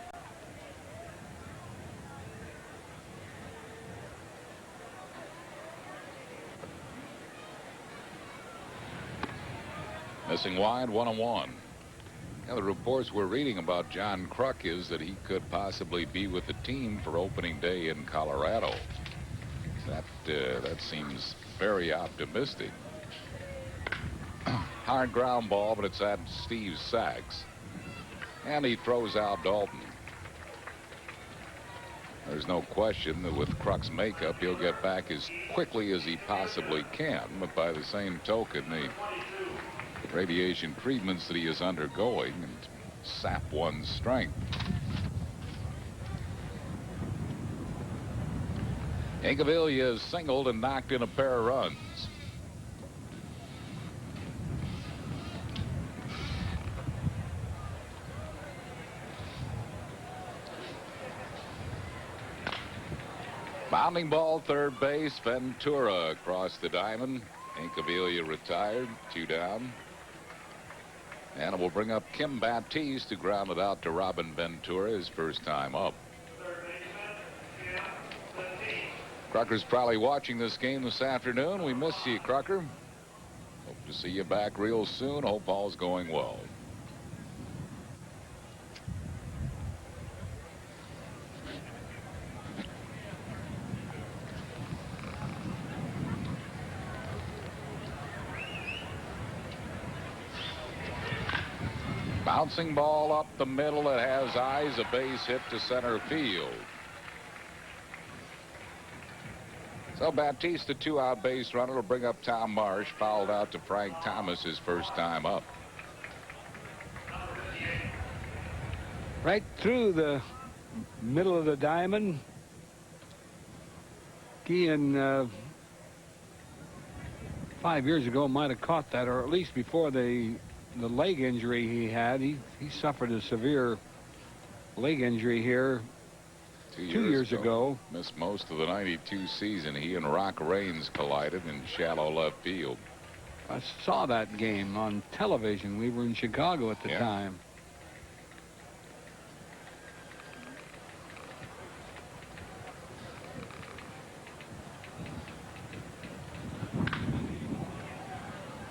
Missing wide, 1-1. Now, the reports we're reading about John Kruk is that he could possibly be with the team for opening day in Colorado. That seems very optimistic. Hard ground ball, but it's at Steve Sachs. And he throws out Dalton. There's no question that with Kruk's makeup, he'll get back as quickly as he possibly can. But by the same token, the radiation treatments that he is undergoing and sap one's strength. Incaviglia is singled and knocked in a pair of runs. Bounding ball, third base. Ventura across the diamond. Incaviglia retired, 2 down. And it will bring up Kim Baptiste, who grounded out to Robin Ventura his first time up. Crocker's probably watching this game this afternoon. We miss you, Crocker. Hope to see you back real soon. Hope all's going well. Bouncing ball up the middle. It has eyes. A base hit to center field. So Baptiste, the 2-out base runner, will bring up Tom Marsh. Fouled out to Frank Thomas his first time up. Right through the middle of the diamond. Guillen 5 years ago might have caught that, or at least before the leg injury he had. He suffered a severe leg injury here 2 years ago. Missed most of the '92 season. He and Rock Raines collided in shallow left field. I saw that game on television. We were in Chicago at the time.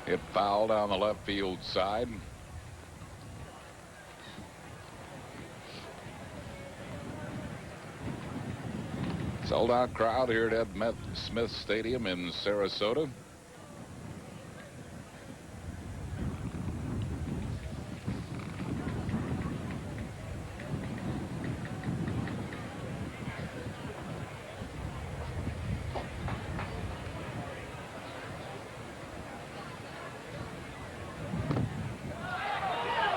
Hit foul down the left field side. Sold out crowd here at Ed Smith Stadium in Sarasota.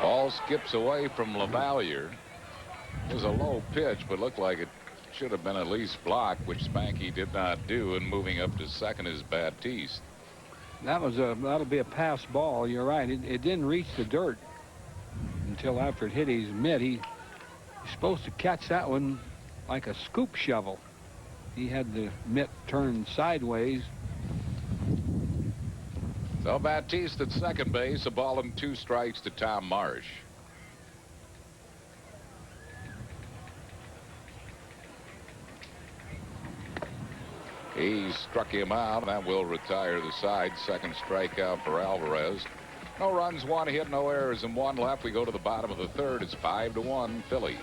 Ball skips away from LaValliere. It was a low pitch, but looked like it should have been at least blocked, which Spanky did not do, and moving up to second is Baptiste. That'll be a pass ball. You're right. It didn't reach the dirt until after it hit his mitt. He's supposed to catch that one like a scoop shovel. He had the mitt turned sideways. So Baptiste at second base, a ball and 2 strikes to Tom Marsh. He struck him out. That will retire the side. Second strikeout for Alvarez. No runs, 1 hit, no errors, and 1 left. We go to the bottom of the third. It's 5-1 Phillies.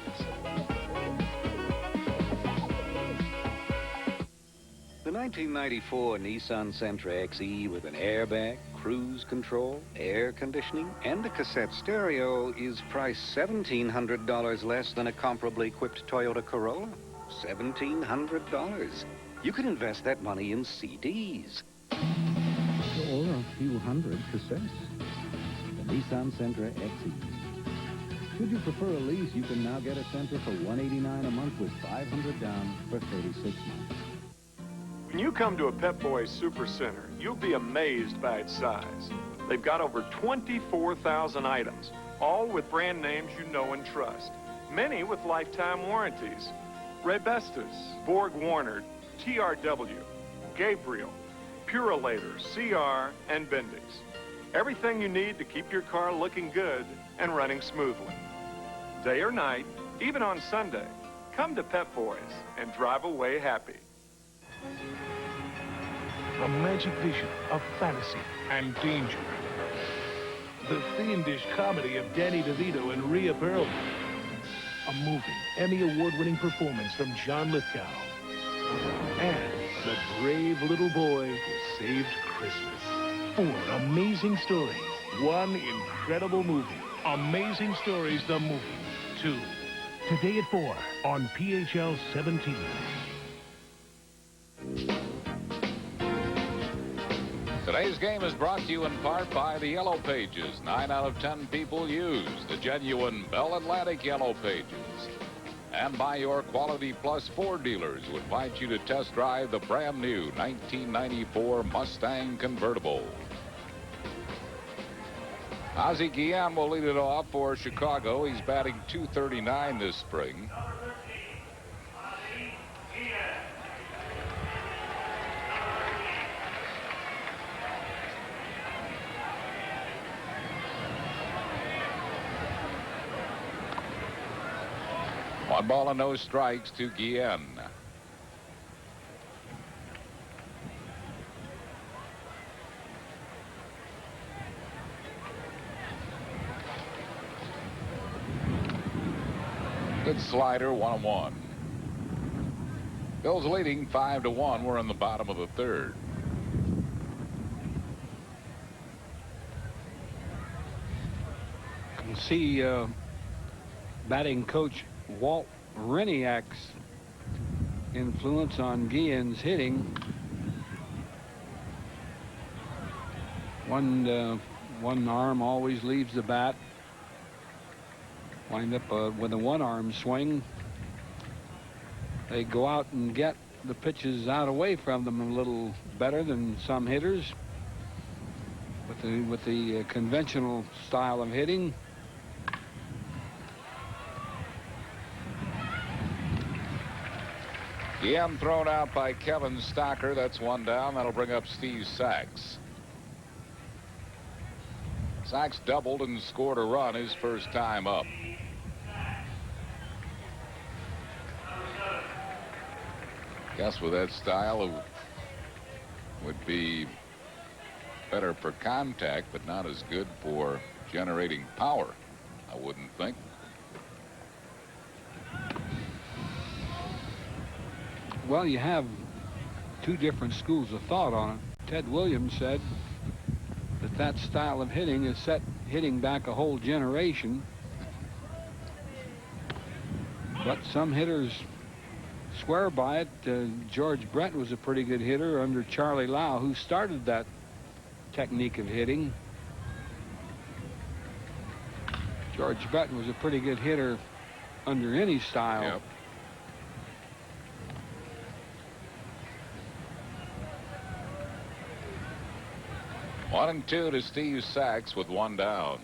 The 1994 Nissan Sentra XE with an airbag, cruise control, air conditioning, and a cassette stereo is priced $1,700 less than a comparably equipped Toyota Corolla. $1,700. You could invest that money in CDs. Or a few hundred cassettes. The Nissan Sentra XE. Should you prefer a lease, you can now get a Sentra for $189 a month with $500 down for 36 months. When you come to a Pep Boys Super Center, you'll be amazed by its size. They've got over 24,000 items, all with brand names you know and trust. Many with lifetime warranties. Raybestos, Borg Warner, TRW, Gabriel, Purolator, CR, and Bendix. Everything you need to keep your car looking good and running smoothly. Day or night, even on Sunday, come to Pep Boys and drive away happy. A magic vision of fantasy and danger. The fiendish comedy of Danny DeVito and Rhea Perlman. A moving, Emmy Award-winning performance from John Lithgow. And the brave little boy who saved Christmas. 4 amazing stories. 1 incredible movie. Amazing Stories, the movie. 2. Today at 4 on PHL 17. Today's game is brought to you in part by the Yellow Pages. 9 out of 10 people use the genuine Bell Atlantic Yellow Pages. And by your Quality Plus Ford dealers who invite you to test drive the brand new 1994 Mustang convertible. Ozzie Guillen will lead it off for Chicago. He's batting .239 this spring. One ball and no strikes to Guillen. Good slider, 1-1. Bills leading 5-1. We're in the bottom of the third. You can see batting coach Walt Reniak's influence on Guillen's hitting. One arm always leaves the bat. Wind up with a one-arm swing. They go out and get the pitches out away from them a little better than some hitters. With the conventional style of hitting. Guillen thrown out by Kevin Stocker. That's one down. That'll bring up Steve Sachs. Sachs doubled and scored a run his first time up. Guess with that style it would be better for contact, but not as good for generating power, I wouldn't think. Well, you have two different schools of thought on it. Ted Williams said that style of hitting is set hitting back a whole generation. But some hitters swear by it. George Brett was a pretty good hitter under Charlie Lau, who started that technique of hitting. George Brett was a pretty good hitter under any style. Yep. One and two to Steve Sachs with one down.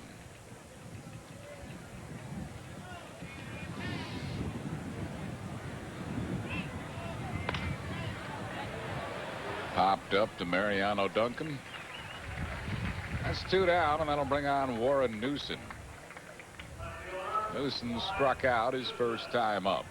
Popped up to Mariano Duncan. That's two down, and that'll bring on Warren Newson. Newson struck out his first time up.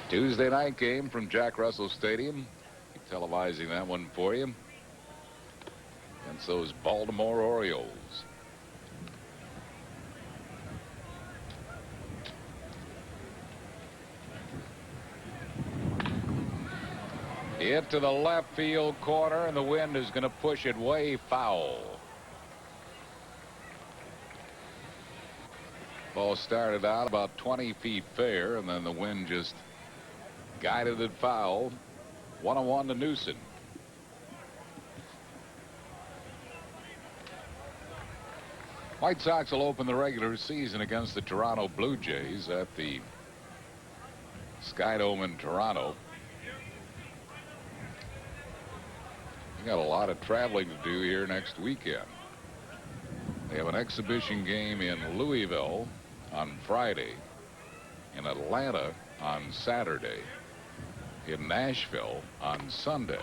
Tuesday night game from Jack Russell Stadium. Televising that one for you. Against those Baltimore Orioles. Hit to the left field corner, and the wind is going to push it way foul. Ball started out about 20 feet fair, and then the wind just guided it foul. 1-1 to Newson. White Sox will open the regular season against the Toronto Blue Jays at the Skydome in Toronto. We got a lot of traveling to do here next weekend. They have an exhibition game in Louisville on Friday, in Atlanta on Saturday, in Nashville on Sunday,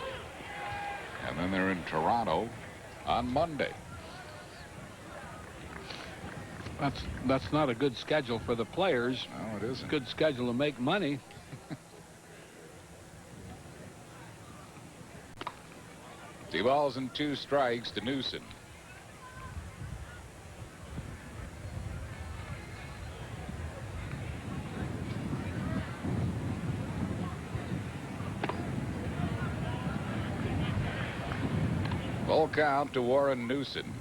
and then they're in Toronto on Monday. That's not a good schedule for the players. No, it isn't. Good schedule to make money. 2 balls and 2 strikes to Newson. Full count to Warren Newson.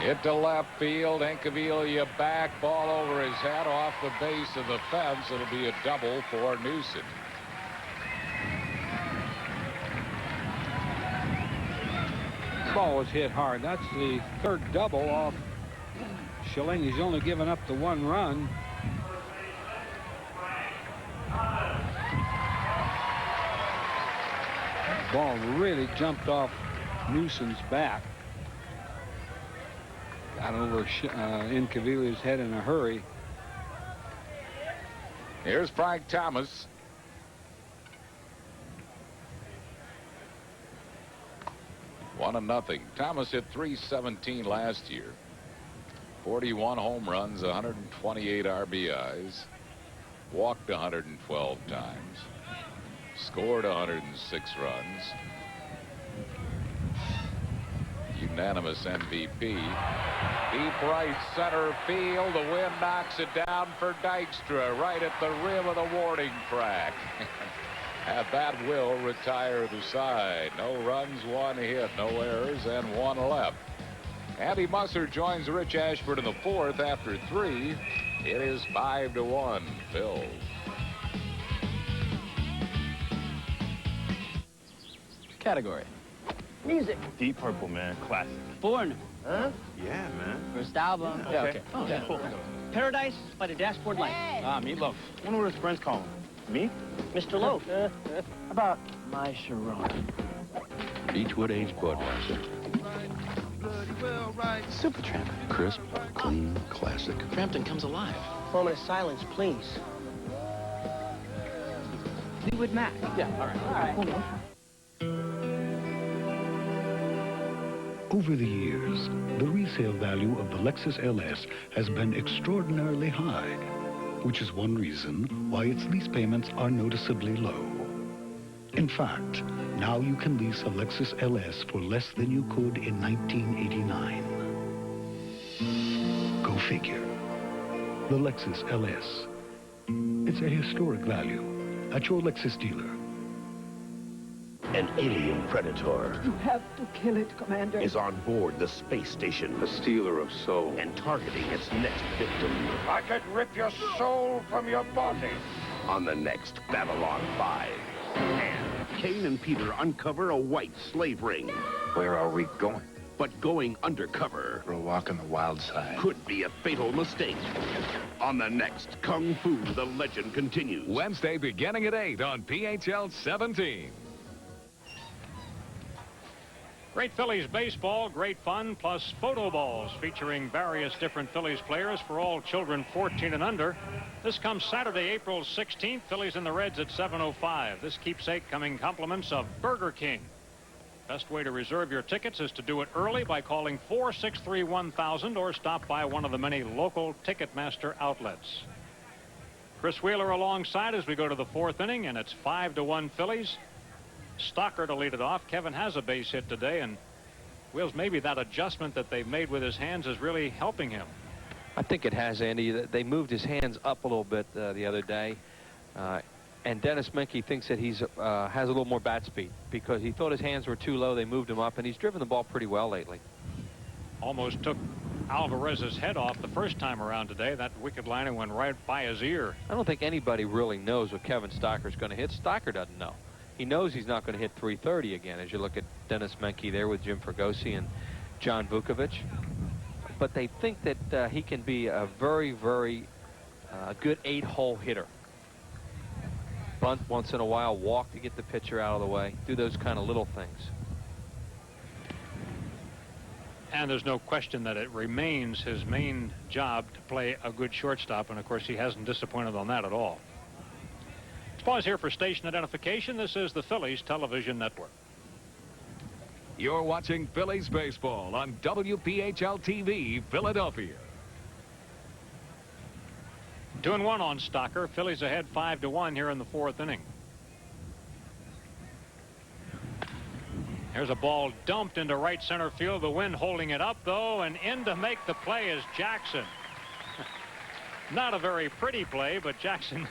Hit to left field. Incaviglia back. Ball over his head off the base of the fence. It'll be a double for Newson. Ball was hit hard. That's the third double off Schilling. He's only given up the 1 run. Ball really jumped off Newson's back. Got over Incaviglia's head in a hurry. Here's Frank Thomas. One and nothing. Thomas hit .317 last year. 41 home runs, 128 RBIs. Walked 112 times. Scored 106 runs. Unanimous MVP. Deep right center field. The wind knocks it down for Dykstra right at the rim of the warning track. And that will retire the side. No runs, 1 hit, no errors, and 1 left. Andy Musser joins Rich Ashford in the 4th after 3. It is 5-1 Phils. Category. Music. Deep Purple, man. Classic. Foreigner. Huh? Yeah, man. First album. Yeah, okay. Oh, yeah, cool. Paradise by the Dashboard Light. Ah, Meatloaf. Wonder what his friends call him. Me? Mr. Loaf. How about My Sharon? Beechwood aged Budweiser. Supertramp. Crisp, clean, classic. Frampton comes alive. Moment of silence, please. Fleetwood Mac. Yeah, all right. All right. Over the years, the resale value of the Lexus LS has been extraordinarily high, which is one reason why its lease payments are noticeably low. In fact, now you can lease a Lexus LS for less than you could in 1989. Go figure. The Lexus LS. It's a historic value at your Lexus dealer. An alien predator You have to kill it, Commander. is on board the space station. A stealer of soul. And targeting its next victim. I could rip your soul from your body. On the next Babylon 5. And Kane and Peter uncover a white slave ring. Where are we going? But going undercover For a walk on the wild side. could be a fatal mistake. On the next Kung Fu, the legend continues. Wednesday beginning at 8 on PHL 17. Great Phillies baseball, great fun, plus photo balls featuring various different Phillies players for all children 14 and under. This comes Saturday, April 16th. Phillies and the Reds at 7:05. This keepsake coming compliments of Burger King. Best way to reserve your tickets is to do it early by calling 463-1000 or stop by one of the many local Ticketmaster outlets. Chris Wheeler alongside as we go to the 4th inning, and it's 5-1 Phillies. Stocker to lead it off. Kevin has a base hit today, and Wills, maybe that adjustment that they've made with his hands is really helping him. I think it has, Andy. They moved his hands up a little bit the other day, and Dennis Menke thinks that he's has a little more bat speed because he thought his hands were too low. They moved him up, and he's driven the ball pretty well lately. Almost took Alvarez's head off the first time around today. That wicked liner went right by his ear. I don't think anybody really knows what Kevin Stocker's going to hit. Stocker doesn't know. He knows he's not going to hit 330 again, as you look at Dennis Menke there with Jim Fregosi and John Vukovic. But they think that he can be a very, very good 8-hole hitter. Bunt once in a while, walk to get the pitcher out of the way, do those kind of little things. And there's no question that it remains his main job to play a good shortstop, and of course he hasn't disappointed on that at all. Let's pause here for station identification. This is the Phillies Television Network. You're watching Phillies baseball on WPHL TV, Philadelphia. 2-1 on Stocker. Phillies ahead 5-1 here in the 4th inning. Here's a ball dumped into right center field. The wind holding it up, though, and in to make the play is Jackson. Not a very pretty play, but Jackson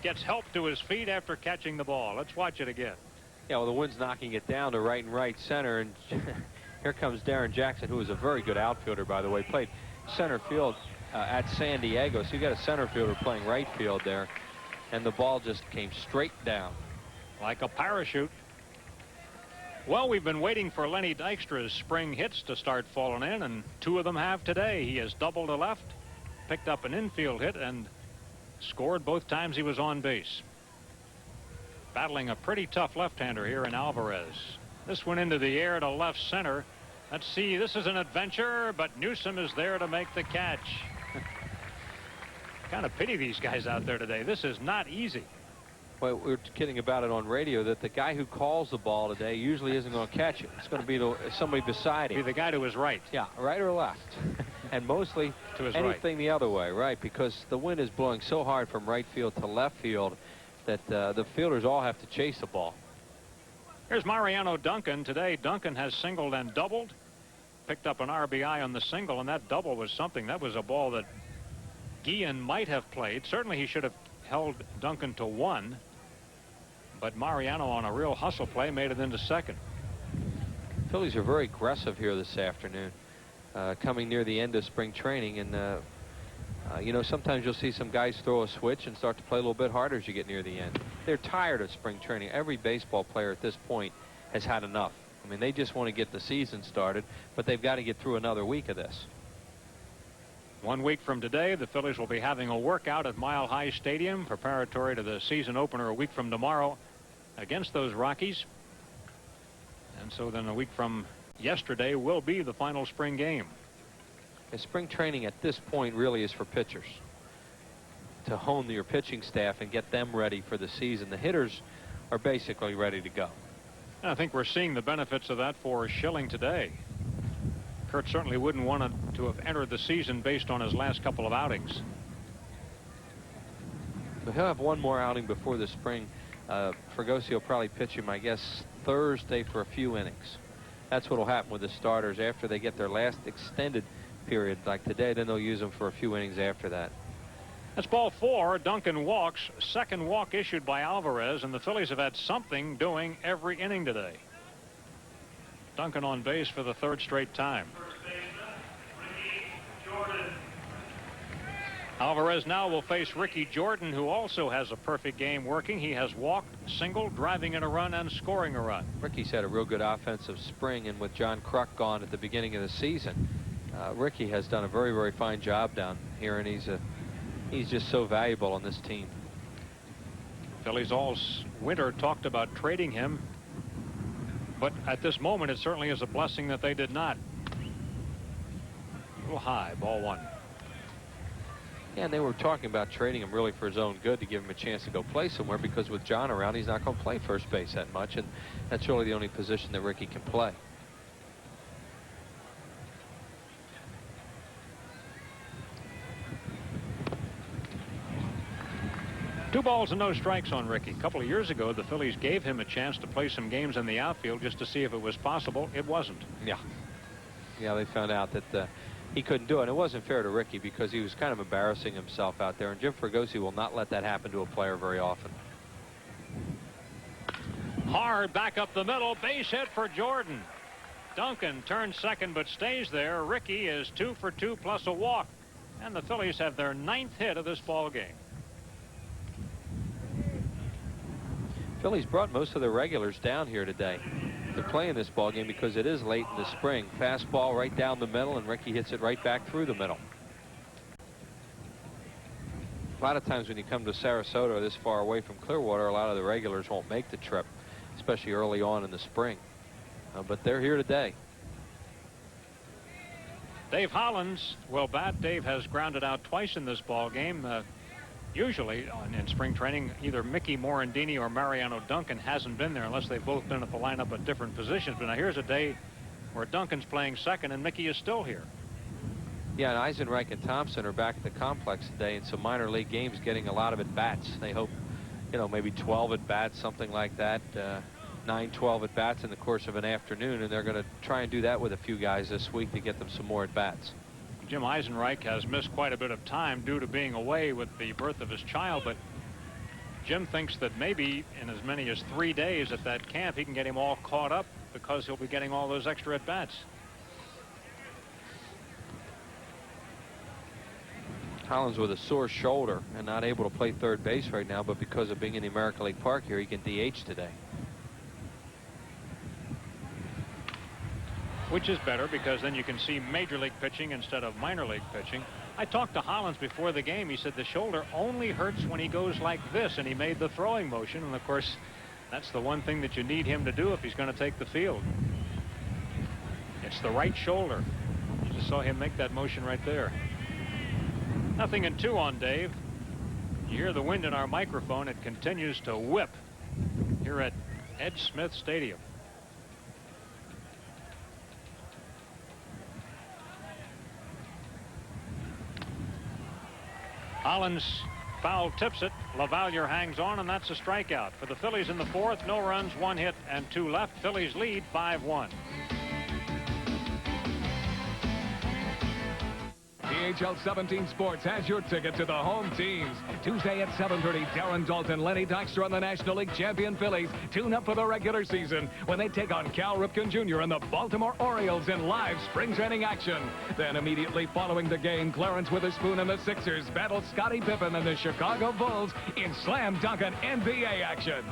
gets help to his feet after catching the ball. Let's watch it again. Yeah, well, the wind's knocking it down to right and right center, and Here comes Darren Jackson, who is a very good outfielder, by the way. Played center field at San Diego. So you got a center fielder playing right field there. And the ball just came straight down. Like a parachute. Well, we've been waiting for Lenny Dykstra's spring hits to start falling in, and 2 of them have today. He has doubled to left, picked up an infield hit, and scored both times he was on base. Battling a pretty tough left-hander here in Alvarez. This went into the air to left center. Let's see, this is an adventure, but Newsom is there to make the catch. Kind of pity these guys out there today. This is not easy. Well, we were kidding about it on radio that the guy who calls the ball today usually isn't going to catch it. It's going to be somebody beside him. Be the guy to his right. Yeah, right or left. And mostly to his anything the other way, right? Because the wind is blowing so hard from right field to left field that the fielders all have to chase the ball. Here's Mariano Duncan. Today, Duncan has singled and doubled. Picked up an RBI on the single, and that double was something. That was a ball that Guillen might have played. Certainly he should have held Duncan to 1. But Mariano, on a real hustle play, made it into second. Phillies are very aggressive here this afternoon, coming near the end of spring training. And, you know, sometimes you'll see some guys throw a switch and start to play a little bit harder as you get near the end. They're tired of spring training. Every baseball player at this point has had enough. I mean, they just want to get the season started, but they've got to get through another week of this. 1 week from today, the Phillies will be having a workout at Mile High Stadium, preparatory to the season opener a week from tomorrow against those Rockies. And so then a week from yesterday will be the final spring game. And spring training at this point really is for pitchers to hone your pitching staff and get them ready for the season. The hitters are basically ready to go. And I think we're seeing the benefits of that for Schilling today. Kurt certainly wouldn't want to have entered the season based on his last couple of outings. But he'll have one more outing before the spring. Fregosi will probably pitch him, I guess, Thursday for a few innings. That's what will happen with the starters after they get their last extended period like today. Then they'll use them for a few innings after that. That's ball 4. Duncan walks. Second walk issued by Alvarez, and the Phillies have had something doing every inning today. Duncan on base for the 3rd straight time. Alvarez now will face Ricky Jordan, who also has a perfect game working. He has walked, singled, driving in a run, and scoring a run. Ricky's had a real good offensive spring, and with John Kruk gone at the beginning of the season, Ricky has done a very, very fine job down here, and he's just so valuable on this team. Phillies all winter talked about trading him, but at this moment it certainly is a blessing that they did not. A little high, ball 1. Yeah, and they were talking about trading him really for his own good, to give him a chance to go play somewhere, because with John around, he's not going to play first base that much, and that's really the only position that Ricky can play. Two balls and no strikes on Ricky. A couple of years ago, the Phillies gave him a chance to play some games in the outfield just to see if it was possible. It wasn't. Yeah. Yeah, they found out that he couldn't do it. And it wasn't fair to Ricky because he was kind of embarrassing himself out there. And Jim Fregosi will not let that happen to a player very often. Hard back up the middle. Base hit for Jordan. Duncan turns second but stays there. Ricky is 2 for 2 plus a walk. And the Phillies have their 9th hit of this ball game. Phillies brought most of their regulars down here today to play in this ball game because it is late in the spring. Fastball right down the middle, and Ricky hits it right back through the middle. A lot of times when you come to Sarasota this far away from Clearwater, a lot of the regulars won't make the trip, especially early on in the spring. But they're here today. Dave Hollins will bat. Dave has grounded out twice in this ball game. Usually in spring training, either Mickey Morandini or Mariano Duncan hasn't been there unless they've both been at the lineup at different positions. But now here's a day where Duncan's playing second and Mickey is still here. Yeah, and Eisenreich and Thompson are back at the complex today in some minor league games getting a lot of at-bats. They hope, you know, maybe 12 at-bats, something like that, 9, 12 at-bats in the course of an afternoon, and they're going to try and do that with a few guys this week to get them some more at-bats. Jim Eisenreich has missed quite a bit of time due to being away with the birth of his child, but Jim thinks that maybe in as many as 3 days at that camp he can get him all caught up because he'll be getting all those extra at-bats. Hollins with a sore shoulder and not able to play third base right now, but because of being in the American League Park here, he can DH today. Which is better, because then you can see major league pitching instead of minor league pitching. I talked to Hollins before the game. He said the shoulder only hurts when he goes like this, and he made the throwing motion. And of course, that's the one thing that you need him to do if he's going to take the field. It's the right shoulder. You just saw him make that motion right there. 0-2 on Dave. You hear the wind in our microphone. It continues to whip here at Ed Smith Stadium. Hollins foul tips it. LaValliere hangs on, and that's a strikeout. For the Phillies in the fourth, no runs, 1 hit, and 2 left. Phillies lead 5-1. PHL 17 Sports has your ticket to the home teams. Tuesday at 7:30, Darren Dalton, Lenny Dykstra, and the National League champion Phillies tune up for the regular season when they take on Cal Ripken Jr. and the Baltimore Orioles in live spring training action. Then immediately following the game, Clarence Witherspoon and the Sixers battle Scottie Pippen and the Chicago Bulls in slam dunk and NBA action.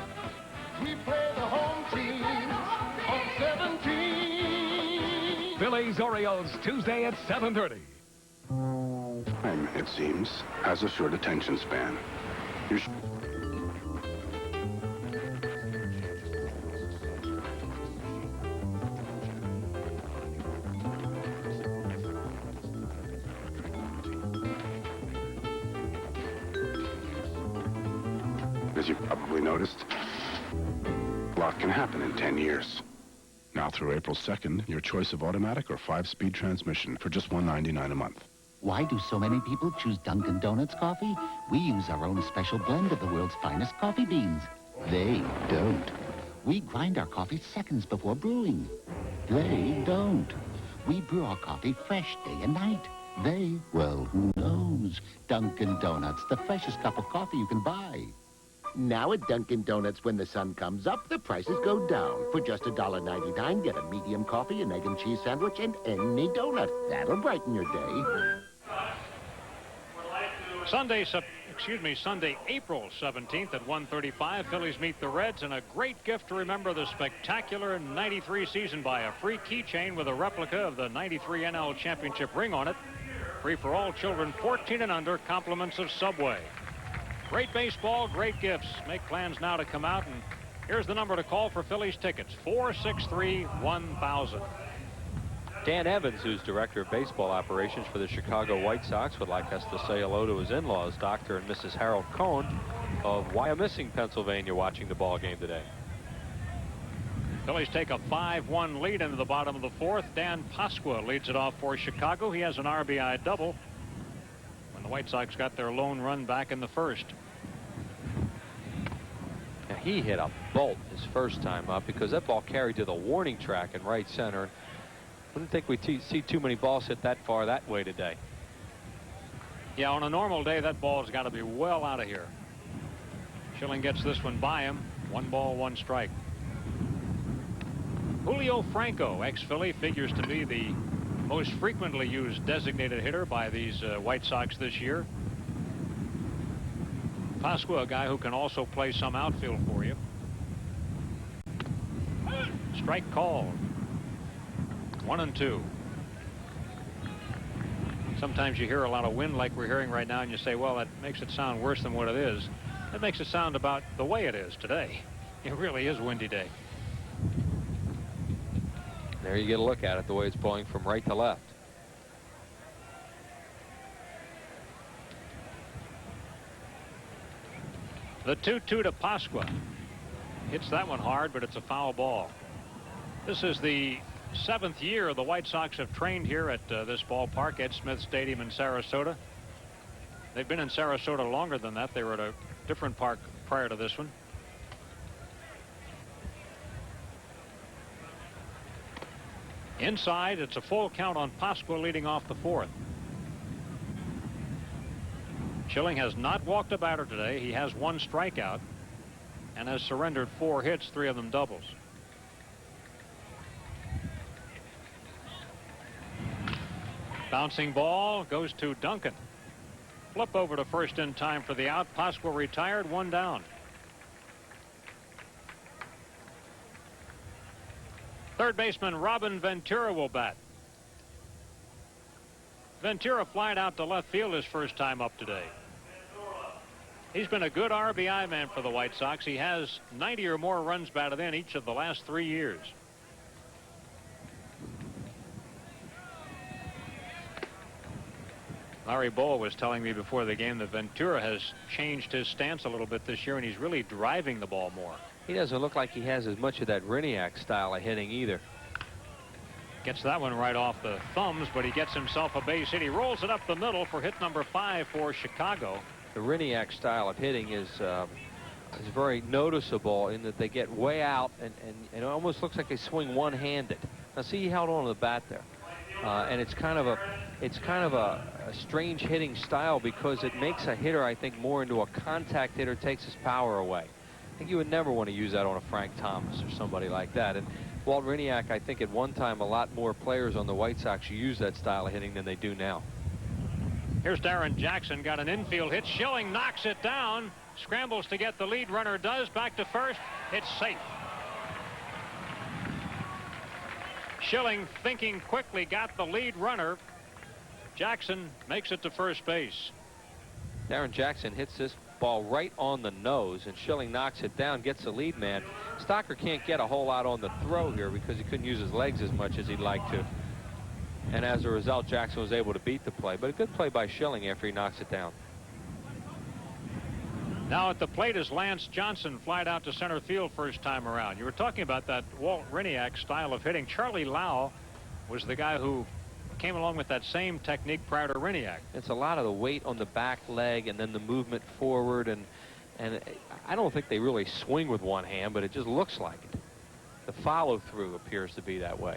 We play the home team on 17. Phillies Orioles Tuesday at 7:30. Time, it seems, has a short attention span. As you probably noticed, a lot can happen in 10 years. Now through April 2nd, your choice of automatic or 5-speed transmission for just $199 a month. Why do so many people choose Dunkin' Donuts coffee? We use our own special blend of the world's finest coffee beans. They don't. We grind our coffee seconds before brewing. They don't. We brew our coffee fresh day and night. They, well, who knows? Dunkin' Donuts, the freshest cup of coffee you can buy. Now at Dunkin' Donuts, when the sun comes up, the prices go down. For just $1.99, get a medium coffee, an egg and cheese sandwich, and any donut. That'll brighten your day. Sunday, April 17th at 1:35, Phillies meet the Reds, and a great gift to remember the spectacular '93 season by a free keychain with a replica of the '93 NL Championship ring on it. Free for all children 14 and under, compliments of Subway. Great baseball, great gifts. Make plans now to come out, and here's the number to call for Phillies tickets, 463-1000. Dan Evans, who's director of baseball operations for the Chicago White Sox, would like us to say hello to his in-laws, Dr. and Mrs. Harold Cohn of Wyomissing, Pennsylvania, watching the ball game today. Phillies take a 5-1 lead into the bottom of the fourth. Dan Pasqua leads it off for Chicago. He has an RBI double when the White Sox got their lone run back in the first. Now, he hit a bolt his first time up because that ball carried to the warning track in right center. Wouldn't think we'd see too many balls hit that far that way today. Yeah, on a normal day, that ball's got to be well out of here. Schilling gets this one by him. 1 ball, 1 strike. Julio Franco, ex-Philly, figures to be the most frequently used designated hitter by these White Sox this year. Pasqua, a guy who can also play some outfield for you. Strike called. 1-2. Sometimes you hear a lot of wind like we're hearing right now, and you say, well, that makes it sound worse than what it is. That makes it sound about the way it is today. It really is a windy day. There you get a look at it, the way it's blowing from right to left. The 2-2 to Pasqua. Hits that one hard, but it's a foul ball. This is the 7th year the White Sox have trained here at this ballpark, Ed Smith Stadium in Sarasota. They've been in Sarasota longer than that. They were at a different park prior to this one. Inside, it's a full count on Pasqua leading off the fourth. Schilling has not walked a batter today. He has 1 strikeout and has surrendered 4 hits, 3 of them doubles. Bouncing ball goes to Duncan. Flip over to first in time for the out. Pasqua retired, 1 down. Third baseman Robin Ventura will bat. Ventura flied out to left field his first time up today. He's been a good RBI man for the White Sox. He has 90 or more runs batted in each of the last 3 years. Larry Bowl was telling me before the game that Ventura has changed his stance a little bit this year, and he's really driving the ball more. He doesn't look like he has as much of that Riniak style of hitting either. Gets that one right off the thumbs, but he gets himself a base hit. He rolls it up the middle for hit number 5 for Chicago. The Riniak style of hitting is very noticeable in that they get way out, and it almost looks like they swing one-handed. Now see, he held on to the bat there. And it's kind of a strange hitting style because it makes a hitter, I think, more into a contact hitter, takes his power away. I think you would never want to use that on a Frank Thomas or somebody like that. And Walt Riniak, I think at one time a lot more players on the White Sox use that style of hitting than they do now. Here's Darren Jackson, got an infield hit. Schilling knocks it down, scrambles to get the lead runner, does, back to first. It's safe. Schilling, thinking quickly, got the lead runner. Jackson makes it to first base. Darren Jackson hits this ball right on the nose, and Schilling knocks it down, gets the lead man. Stocker can't get a whole lot on the throw here because he couldn't use his legs as much as he'd like to. And as a result, Jackson was able to beat the play. But a good play by Schilling after he knocks it down. Now at the plate is Lance Johnson, flied out to center field first time around. You were talking about that Walt Riniak style of hitting. Charlie Lau was the guy who came along with that same technique prior to Riniak. It's a lot of the weight on the back leg and then the movement forward, and I don't think they really swing with one hand, but it just looks like it. The follow through appears to be that way.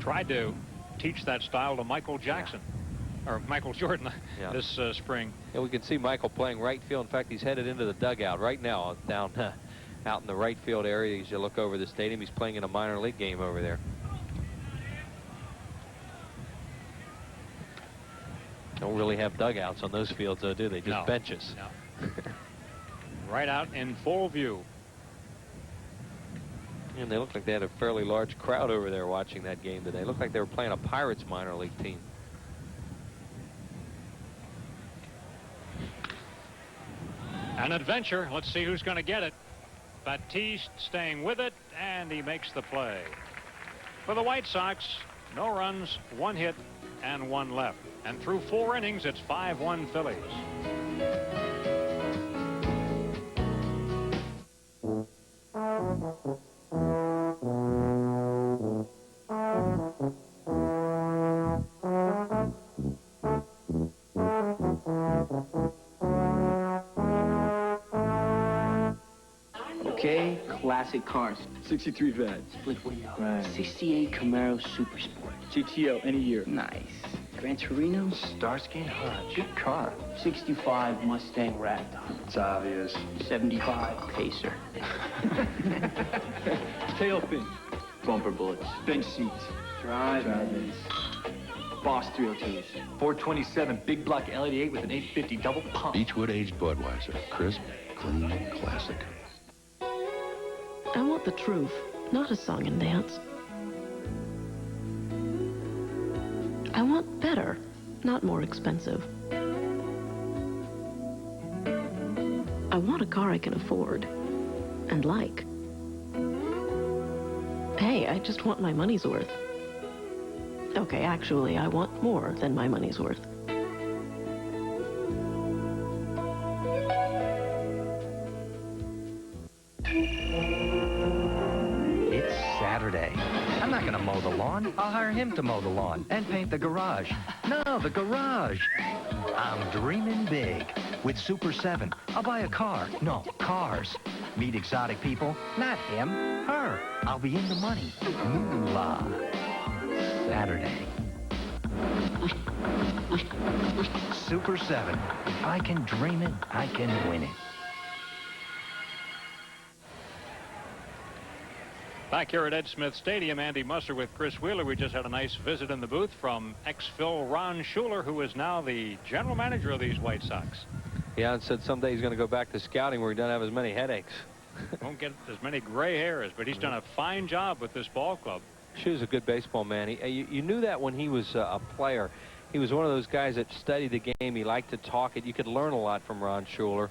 Tried to teach that style to Michael Jackson. Or Michael Jordan this spring. Yeah, we can see Michael playing right field. In fact, he's headed into the dugout right now down out in the right field area. As you look over the stadium, he's playing in a minor league game over there. Don't really have dugouts on those fields, though, do they? Just benches. No. Right out in full view. And they look like they had a fairly large crowd over there watching that game today. Looked like they were playing a Pirates minor league team. An adventure. Let's see who's going to get it. Batiste staying with it, and he makes the play. For the White Sox, no runs, 1 hit, and 1 left. And through 4 innings, it's 5-1 Phillies. Okay, classic cars. 63 Veg. Split window. Right. 68 Camaro Super Sport. GTO, any year. Nice. Gran Torino. Starsky and Hutch. Good car. 65 Mustang Ragtop. It's obvious. 75 Pacer. Tail fin. Bumper bullets. Bench seats. Drive-ins. Boss 302s. 427 big block LED8 with an 850 double pump. Beechwood aged Budweiser. Crisp, clean, classic. I want the truth, not a song and dance. I want better, not more expensive. I want a car I can afford and like. Hey, I just want my money's worth. Okay, actually, I want more than my money's worth. Saturday. I'm not gonna mow the lawn. I'll hire him to mow the lawn and paint the garage. No, the garage. I'm dreaming big. With Super 7, I'll buy a car. No, cars. Meet exotic people. Not him, her. I'll be in the money. Moolah. Saturday. Super 7. If I can dream it, I can win it. Back here at Ed Smith Stadium, Andy Musser with Chris Wheeler. We just had a nice visit in the booth from ex-Phil Ron Schuler, who is now the general manager of these White Sox. Yeah, and said someday he's going to go back to scouting where he doesn't have as many headaches. Won't get as many gray hairs, but he's done a fine job with this ball club. Schuler's a good baseball man. You knew that when he was a player. He was one of those guys that studied the game. He liked to talk it. You could learn a lot from Ron Schuler.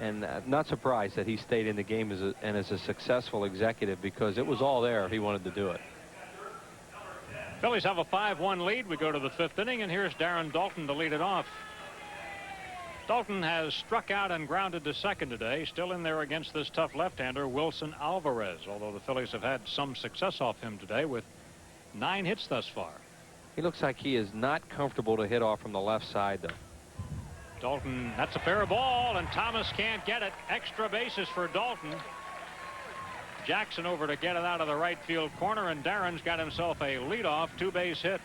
And not surprised that he stayed in the game as a successful executive, because it was all there if he wanted to do it. Phillies have a 5-1 lead. We go to the 5th inning, and here's Darren Daulton to lead it off. Daulton has struck out and grounded to second today. Still in there against this tough left-hander, Wilson Alvarez, although the Phillies have had some success off him today with 9 hits thus far. He looks like he is not comfortable to hit off from the left side, though. Daulton, that's a fair ball, and Thomas can't get it. Extra bases for Daulton. Jackson over to get it out of the right field corner, and Darren's got himself a leadoff 2-base hit.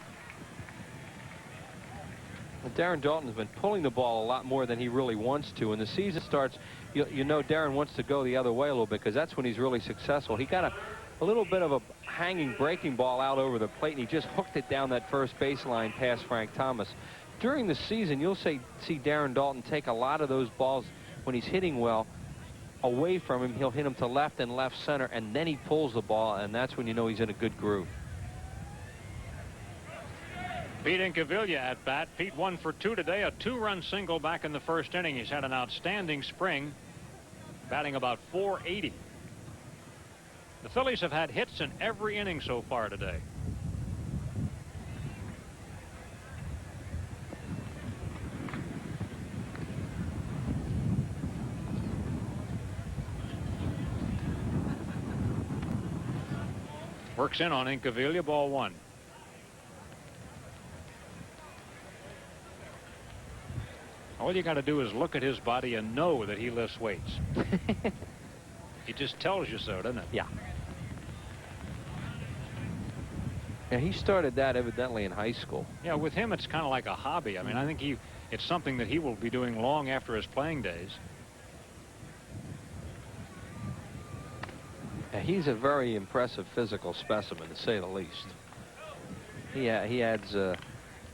Well, Darren Daulton's been pulling the ball a lot more than he really wants to. When the season starts, you know Darren wants to go the other way a little bit, because that's when he's really successful. He got a little bit of a hanging breaking ball out over the plate, and he just hooked it down that first baseline past Frank Thomas. During the season, you'll see Darren Daulton take a lot of those balls when he's hitting well away from him. He'll hit them to left and left center, and then he pulls the ball, and that's when you know he's in a good groove. Pete Incaviglia at bat. Pete 1 for 2 today, a 2-run single back in the first inning. He's had an outstanding spring, batting about .480. The Phillies have had hits in every inning so far today. Works in on Incaviglia, ball 1. All you got to do is look at his body and know that he lifts weights. He just tells you so, doesn't it? Yeah. Yeah, he started that evidently in high school. Yeah, with him it's kind of like a hobby. I mean, I think it's something that he will be doing long after his playing days. Yeah, he's a very impressive physical specimen, to say the least. He adds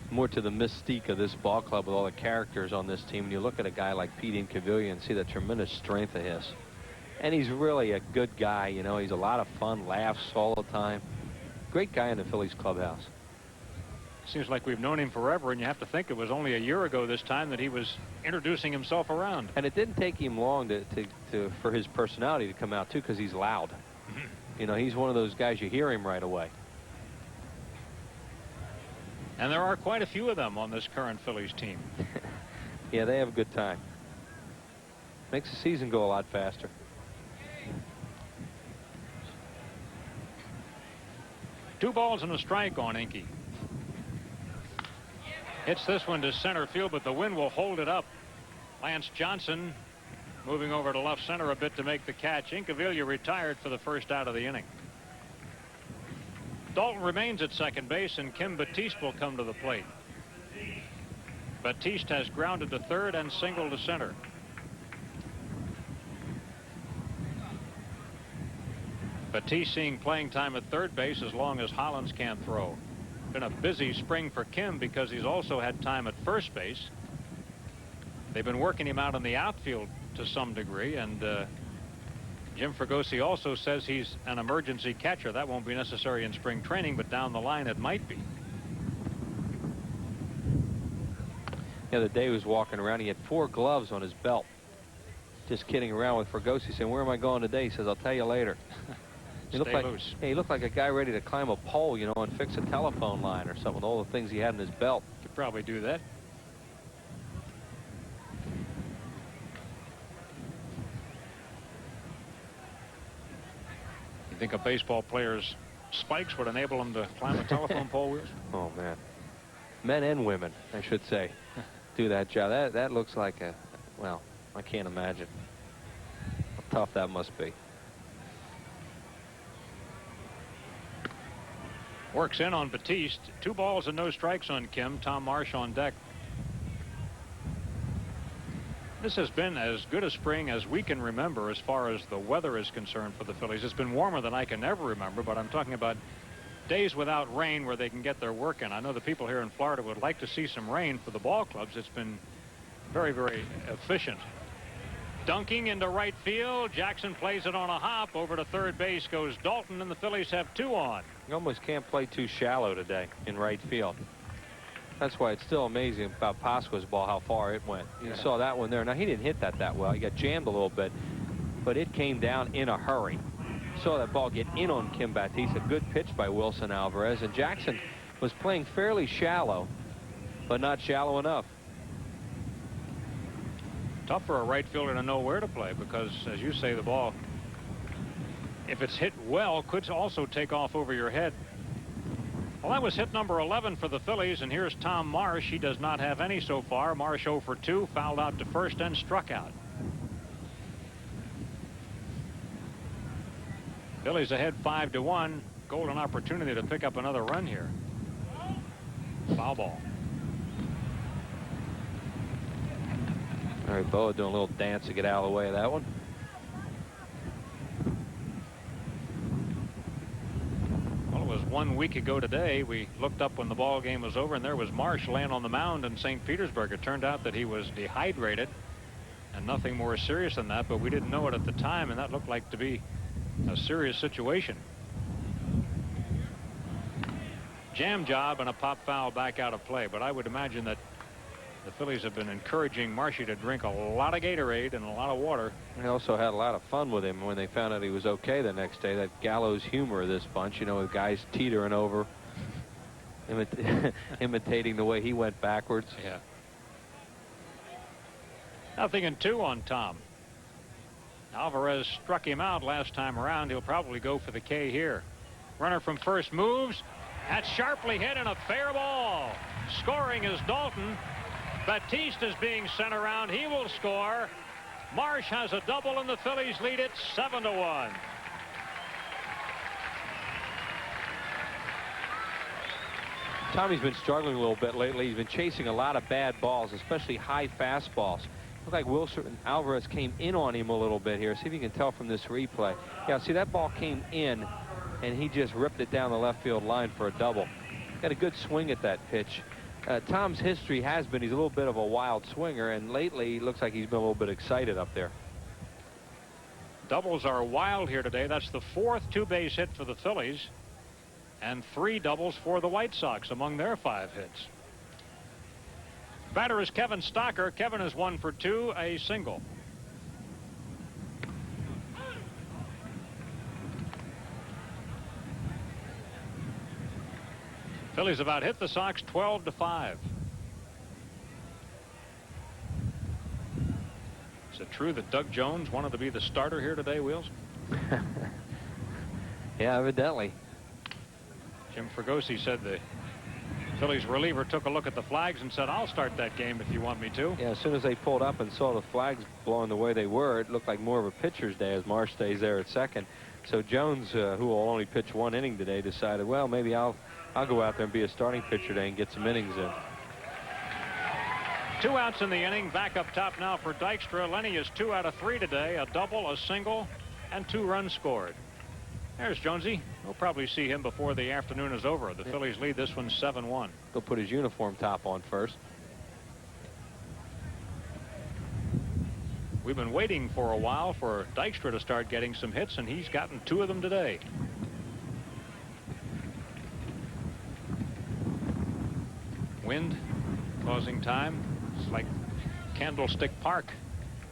more to the mystique of this ball club with all the characters on this team. When you look at a guy like Pete Incaviglia and see the tremendous strength of his. And he's really a good guy, you know. He's a lot of fun, laughs all the time. Great guy in the Phillies clubhouse. Seems like we've known him forever, and you have to think it was only a year ago this time that he was introducing himself around. And it didn't take him long for his personality to come out, too, because he's loud. You know, he's one of those guys, you hear him right away. And there are quite a few of them on this current Phillies team. Yeah, they have a good time. Makes the season go a lot faster. Two balls and a strike on Inky. Hits this one to center field, but the wind will hold it up. Lance Johnson moving over to left center a bit to make the catch. Incaviglia retired for the first out of the inning. Daulton remains at second base, and Kim Batiste will come to the plate. Batiste has grounded to third and singled to center. Batiste seeing playing time at third base as long as Hollins can't throw. Been a busy spring for Kim because he's also had time at first base. They've been working him out in the outfield to some degree, and Jim Fregosi also says he's an emergency catcher. That won't be necessary in spring training, but down the line it might be. The other day he was walking around. He had 4 gloves on his belt. Just kidding around with Fregosi, saying, "Where am I going today?" He says, "I'll tell you later." He looked like, yeah, he looked like a guy ready to climb a pole, you know, and fix a telephone line or something with all the things he had in his belt. Could probably do that. You think a baseball player's spikes would enable him to climb a telephone pole, Wheels? Oh, man. Men and women, I should say, do that job. That looks like a, well, I can't imagine how tough that must be. Works in on Batiste. 2 balls and no strikes on Kim. Tom Marsh on deck. This has been as good a spring as we can remember as far as the weather is concerned for the Phillies. It's been warmer than I can ever remember, but I'm talking about days without rain where they can get their work in. I know the people here in Florida would like to see some rain for the ball clubs. It's been very, very efficient. Dunking into right field. Jackson plays it on a hop. Over to third base goes Dalton, and the Phillies have 2 on. You almost can't play too shallow today in right field. That's why it's still amazing about Pasqua's ball, how far it went. You saw that one there. Now, he didn't hit that well. He got jammed a little bit, but it came down in a hurry. Saw that ball get in on Kim Batista. Good pitch by Wilson Alvarez. And Jackson was playing fairly shallow, but not shallow enough. Tough for a right fielder to know where to play because, as you say, the ball, if it's hit well, could also take off over your head. Well, that was hit number 11 for the Phillies, and here's Tom Marsh. He does not have any so far. Marsh 0 for 2, fouled out to first and struck out. Phillies ahead 5-1. Golden opportunity to pick up another run here. Foul ball. All right, Boa doing a little dance to get out of the way of that one. Well, it was 1 week ago today. We looked up when the ball game was over, and there was Marsh laying on the mound in St. Petersburg. It turned out that he was dehydrated and nothing more serious than that, but we didn't know it at the time, and that looked like to be a serious situation. Jam job and a pop foul back out of play, but I would imagine that the Phillies have been encouraging Marshy to drink a lot of Gatorade and a lot of water. They also had a lot of fun with him when they found out he was okay the next day. That gallows humor of this bunch, you know, with guys teetering over, imitating the way he went backwards. Yeah. 0-2 on Tom. Alvarez struck him out last time around. He'll probably go for the K here. Runner from first moves. That's sharply hit and a fair ball. Scoring is Dalton. Batista's being sent around. He will score. Marsh has a double, and the Phillies lead it 7-1. Tommy's been struggling a little bit lately. He's been chasing a lot of bad balls, especially high fastballs. Looked like Wilson Alvarez came in on him a little bit here. See if you can tell from this replay. Yeah, see, that ball came in, and he just ripped it down the left field line for a double. Got a good swing at that pitch. Tom's history has been he's a little bit of a wild swinger, and lately it looks like he's been a little bit excited up there. Doubles are wild here today. That's the 4th 2-base hit for the Phillies, and 3 doubles for the White Sox among their 5 hits. Batter is Kevin Stocker. Kevin is 1 for 2, a single. Phillies about hit the Sox 12-5. Is it true that Doug Jones wanted to be the starter here today, Wheels? Yeah, evidently. Jim Fregosi said the Phillies reliever took a look at the flags and said, "I'll start that game if you want me to." Yeah, as soon as they pulled up and saw the flags blowing the way they were, it looked like more of a pitcher's day as Marsh stays there at second. So Jones, who will only pitch 1 inning today, decided, well, maybe I'll go out there and be a starting pitcher today and get some innings in. 2 outs in the inning. Back up top now for Dykstra. Lenny is 2 out of 3 today. A double, a single, and 2 runs scored. There's Jonesy. We'll probably see him before the afternoon is over. The Phillies lead this one 7-1. He'll put his uniform top on first. We've been waiting for a while for Dykstra to start getting some hits, and he's gotten 2 of them today. Wind causing time. It's like Candlestick Park.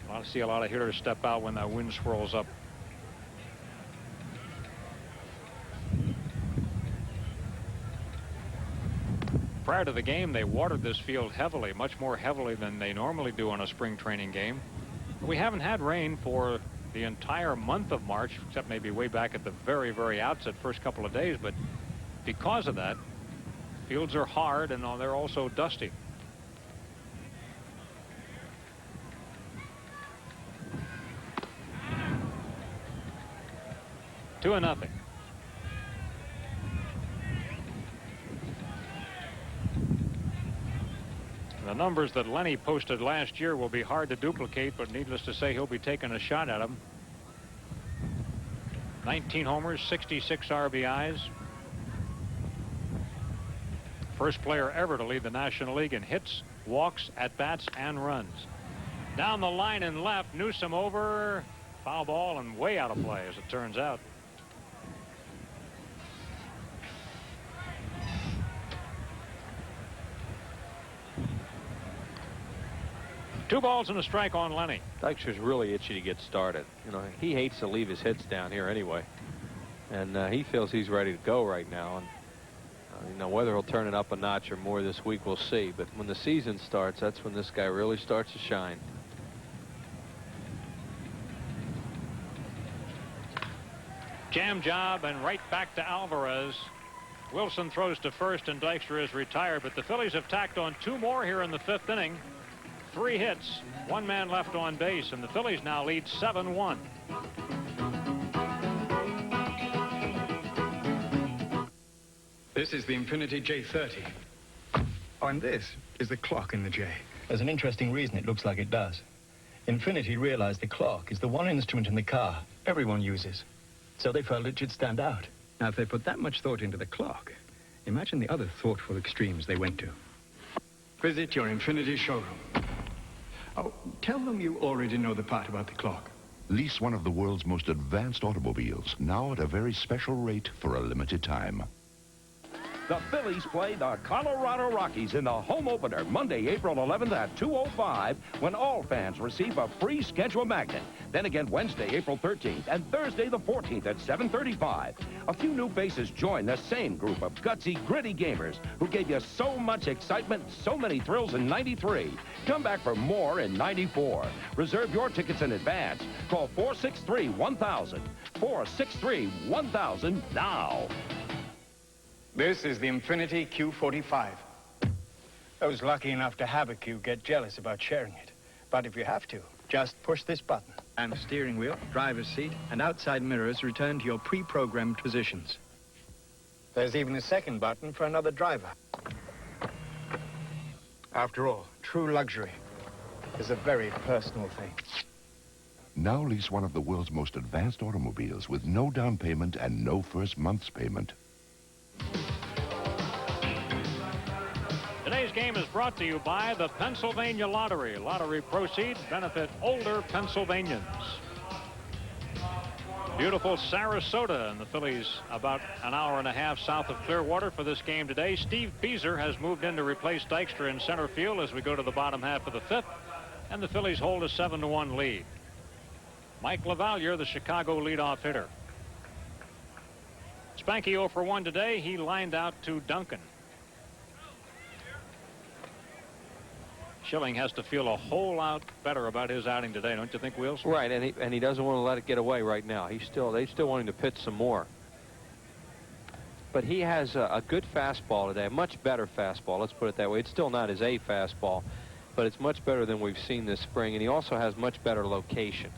I see a lot of hitters step out when that wind swirls up. Prior to the game, they watered this field heavily, much more heavily than they normally do on a spring training game. We haven't had rain for the entire month of March, except maybe way back at the very, very outset, first couple of days. But because of that, fields are hard, and they're also dusty. Two and nothing. The numbers that Lenny posted last year will be hard to duplicate, but needless to say, he'll be taking a shot at them. 19 homers, 66 RBIs. First player ever to lead the National League in hits, walks, at-bats, and runs. Down the line and left, Newsom over, foul ball, and way out of play, as it turns out. Two balls and a strike on Lenny. Dykstra's really itchy to get started. You know, he hates to leave his hits down here anyway. And he feels he's ready to go right now. And you know, whether he'll turn it up a notch or more this week, we'll see. But when the season starts, that's when this guy really starts to shine. Jam job and right back to Alvarez. Wilson throws to first and Dykstra is retired, but the Phillies have tacked on two more here in the fifth inning. 3 hits, 1 man left on base, and the Phillies now lead 7-1. This is the Infinity J30. Oh, and this is the clock in the J. There's an interesting reason it looks like it does. Infinity realized the clock is the one instrument in the car everyone uses. So they felt it should stand out. Now, if they put that much thought into the clock, imagine the other thoughtful extremes they went to. Visit your Infinity showroom. Oh, tell them you already know the part about the clock. Lease one of the world's most advanced automobiles, now at a very special rate for a limited time. The Phillies play the Colorado Rockies in the home opener Monday, April 11th at 2:05 when all fans receive a free schedule magnet. Then again Wednesday, April 13th and Thursday the 14th at 7:35. A few new faces join the same group of gutsy, gritty gamers who gave you so much excitement, so many thrills in '93. Come back for more in '94. Reserve your tickets in advance. Call 463-1000. 463-1000 now. This is the Infinity Q45. Those lucky enough to have a Q get jealous about sharing it. But if you have to, just push this button. And the steering wheel, driver's seat, and outside mirrors return to your pre-programmed positions. There's even a second button for another driver. After all, true luxury is a very personal thing. Now lease one of the world's most advanced automobiles with no down payment and no first month's payment. Today's game is brought to you by the Pennsylvania Lottery. Lottery proceeds benefit older Pennsylvanians. Beautiful Sarasota, and the Phillies about an hour and a half south of Clearwater for this game today. Steve Beezer has moved in to replace Dykstra in center field as we go to the bottom half of the fifth, and the Phillies hold a 7-1 lead. Mike LaValliere, the Chicago leadoff hitter. Spanky 0 for 1 today. He lined out to Duncan. Schilling has to feel a whole lot better about his outing today, don't you think, Wheels? Right, and he doesn't want to let it get away right now. They still want him to pitch some more. But he has a good fastball today, a much better fastball. Let's put it that way. It's still not his A fastball, but it's much better than we've seen this spring, and he also has much better location.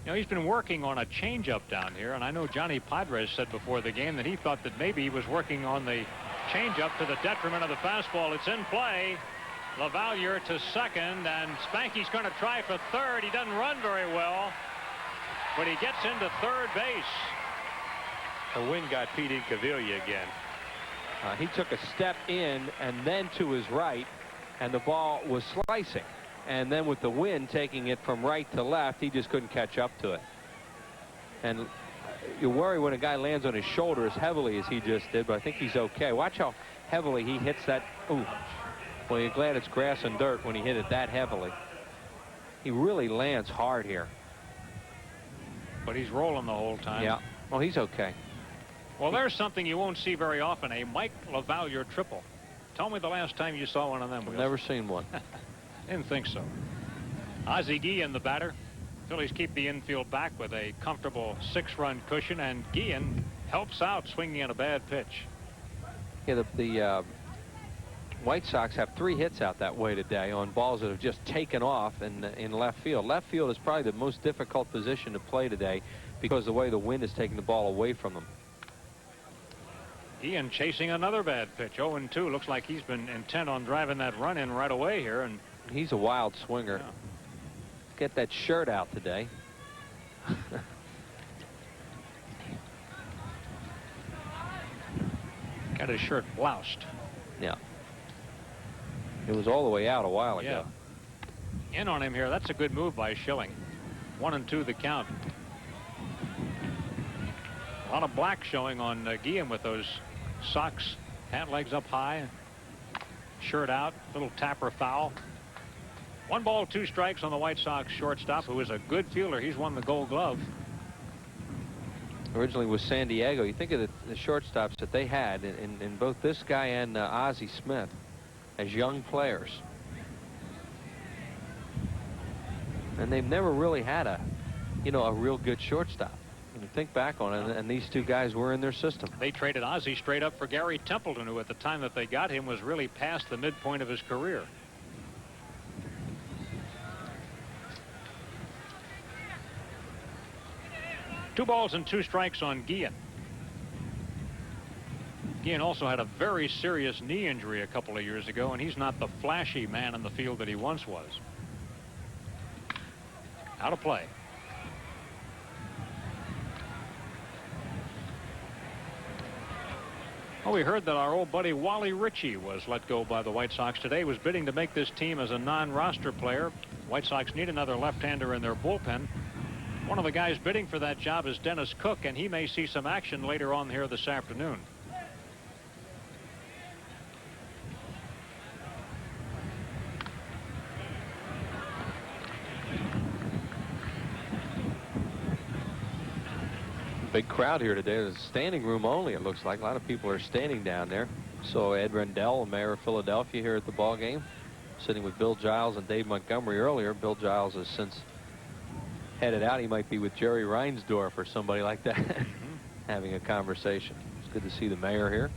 You know, he's been working on a changeup down here, and I know Johnny Padres said before the game that he thought that maybe he was working on the changeup to the detriment of the fastball. It's in play. LaValliere to second, and Spanky's going to try for third. He doesn't run very well, but he gets into third base. The wind got Pete Incaviglia again. He took a step in and then to his right, and the ball was slicing. And then with the wind taking it from right to left, he just couldn't catch up to it. And you worry when a guy lands on his shoulder as heavily as he just did, but I think he's okay. Watch how heavily he hits that. Ooh. Well, you're glad it's grass and dirt when he hit it that heavily. He really lands hard here. But he's rolling the whole time. Yeah. Well, he's okay. Well, there's something you won't see very often, a Mike LaValliere triple. Tell me the last time you saw one of them. I've never seen one. Didn't think so. Ozzie Guillen, the batter. Phillies keep the infield back with a comfortable 6-run cushion, and Guillen helps out swinging at a bad pitch. Yeah, the White Sox have 3 hits out that way today on balls that have just taken off in left field. Left field is probably the most difficult position to play today because of the way the wind is taking the ball away from them. Ian chasing another bad pitch. 0-2. Looks like he's been intent on driving that run in right away here. And he's a wild swinger. Yeah. Get that shirt out today. Got his shirt bloused. Yeah. It was all the way out a while ago. Yeah. In on him here. That's a good move by Schilling. 1-2 the count. A lot of black showing on Guillen with those socks, hat legs up high, shirt out, little tapper foul. 1 ball, 2 strikes on the White Sox shortstop, who is a good fielder. He's won the Gold Glove. Originally with San Diego. You think of the shortstops that they had in both this guy and Ozzie Smith as young players. And they've never really had a real good shortstop. When you think back on it, and these 2 guys were in their system. They traded Ozzie straight up for Gary Templeton, who at the time that they got him was really past the midpoint of his career. Two balls and 2 strikes on Guillen. Guillen also had a very serious knee injury a couple of years ago, and he's not the flashy man in the field that he once was. Out of play. Well, we heard that our old buddy Wally Ritchie was let go by the White Sox today. He was bidding to make this team as a non-roster player. White Sox need another left-hander in their bullpen. One of the guys bidding for that job is Dennis Cook, and he may see some action later on here this afternoon. Big crowd here today. There's standing room only, it looks like. A lot of people are standing down there. So Ed Rendell, mayor of Philadelphia, here at the ball game, sitting with Bill Giles and Dave Montgomery earlier. Bill Giles has since headed out. He might be with Jerry Reinsdorf or somebody like that, having a conversation. It's good to see the mayor here.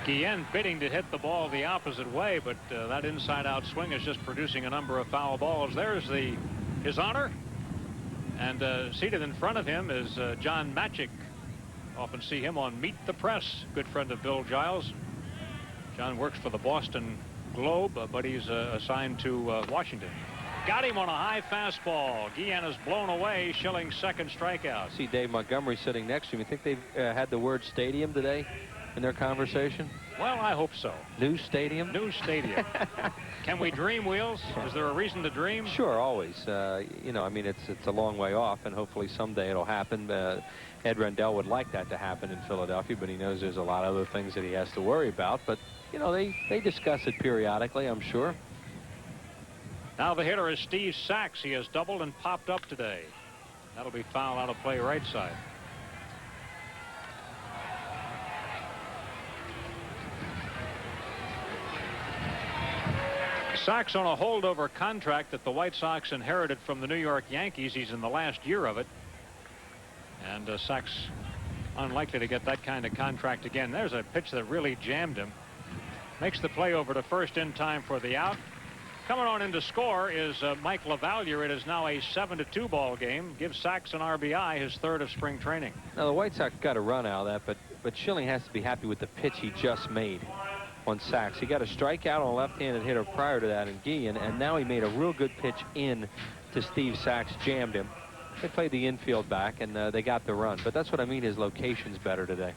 Guillen bidding to hit the ball the opposite way, but that inside-out swing is just producing a number of foul balls. There's his honor, and seated in front of him is John Matchik. Often see him on Meet the Press, good friend of Bill Giles. John works for the Boston Globe, but he's assigned to Washington. Got him on a high fastball. Guillen is blown away. Schilling's second strikeout. See Dave Montgomery sitting next to him. You think they've had the word stadium today in their conversation? Well, I hope so. New stadium? New stadium. Can we dream, Wheels? Is there a reason to dream? Sure, always. You know, I mean, it's a long way off, and hopefully someday it'll happen. Ed Rendell would like that to happen in Philadelphia, but he knows there's a lot of other things that he has to worry about. But, you know, they discuss it periodically, I'm sure. Now the hitter is Steve Sachs. He has doubled and popped up today. That'll be foul out of play right side. Sachs on a holdover contract that the White Sox inherited from the New York Yankees. He's in the last year of it. And Sachs unlikely to get that kind of contract again. There's a pitch that really jammed him. Makes the play over to first in time for the out. Coming on in to score is Mike LaValliere. It is now a 7-2 ball game. Gives Sachs an RBI, his third of spring training. Now the White Sox got a run out of that, but Schilling has to be happy with the pitch he just made on Sachs. He got a strikeout on a left-handed hitter prior to that in Guillen, and now he made a real good pitch in to Steve Sachs, jammed him. They played the infield back, and they got the run. But that's what I mean, his location's better today.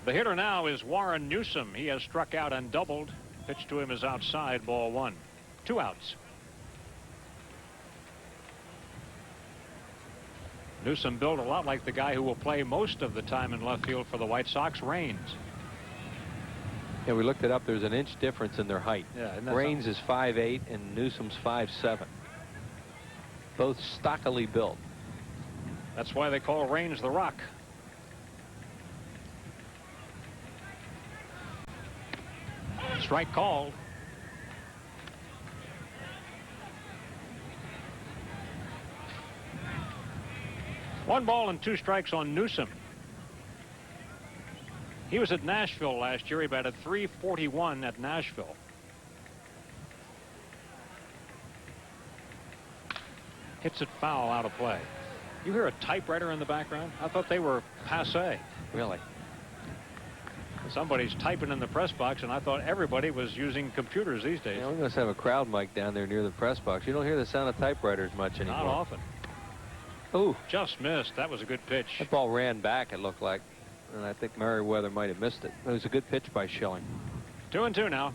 The hitter now is Warren Newsom. He has struck out and doubled. Pitch to him is outside, ball 1. 2 outs. Newsom built a lot like the guy who will play most of the time in left field for the White Sox, Raines. Yeah, we looked it up. There's an inch difference in their height. Yeah, Raines is 5'8", and Newsom's 5'7". Both stockily built. That's why they call Raines the Rock. Strike called. One ball and 2 strikes on Newsom. He was at Nashville last year. He batted .341 at Nashville. Hits it foul out of play. You hear a typewriter in the background? I thought they were passé. Really? Somebody's typing in the press box, and I thought everybody was using computers these days. Yeah, we must have a crowd mic down there near the press box. You don't hear the sound of typewriters much anymore. Not often. Ooh. Just missed. That was a good pitch. That ball ran back, it looked like. And I think Merriweather might have missed it. It was a good pitch by Schilling. 2-2 now.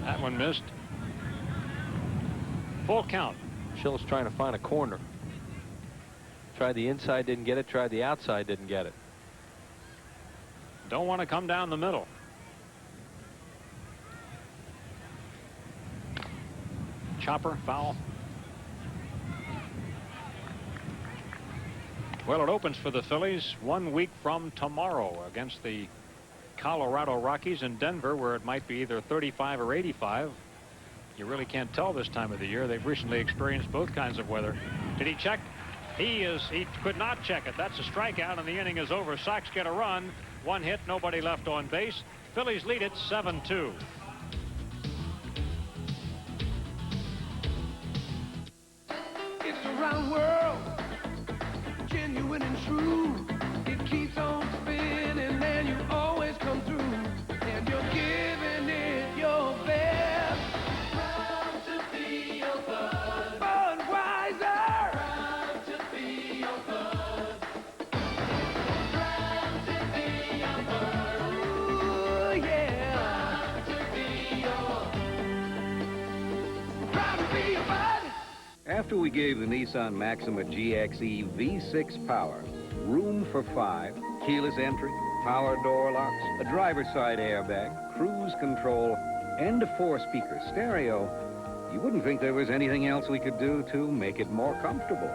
That one missed. Full count. Schill's trying to find a corner. Tried the inside, didn't get it. Tried the outside, didn't get it. Don't want to come down the middle. Chopper, foul. Well, it opens for the Phillies 1 week from tomorrow against the Colorado Rockies in Denver, where it might be either 35 or 85. You really can't tell this time of the year. They've recently experienced both kinds of weather. Did he check? He could not check it. That's a strikeout, and the inning is over. Sox get a run. 1 hit, nobody left on base. Phillies lead it 7-2. It's a round world, genuine and true. It keeps on spinning, and you always come through. And you're giving it your best. Proud to be your bud. Budweiser. Proud to be your bud. Proud to be your bud. Ooh, yeah. Proud to be your. Proud to be your bud. After we gave the Nissan Maxima GXE V6 power, room for 5, keyless entry, power door locks, a driver's side airbag, cruise control, and a 4-speaker stereo, you wouldn't think there was anything else we could do to make it more comfortable.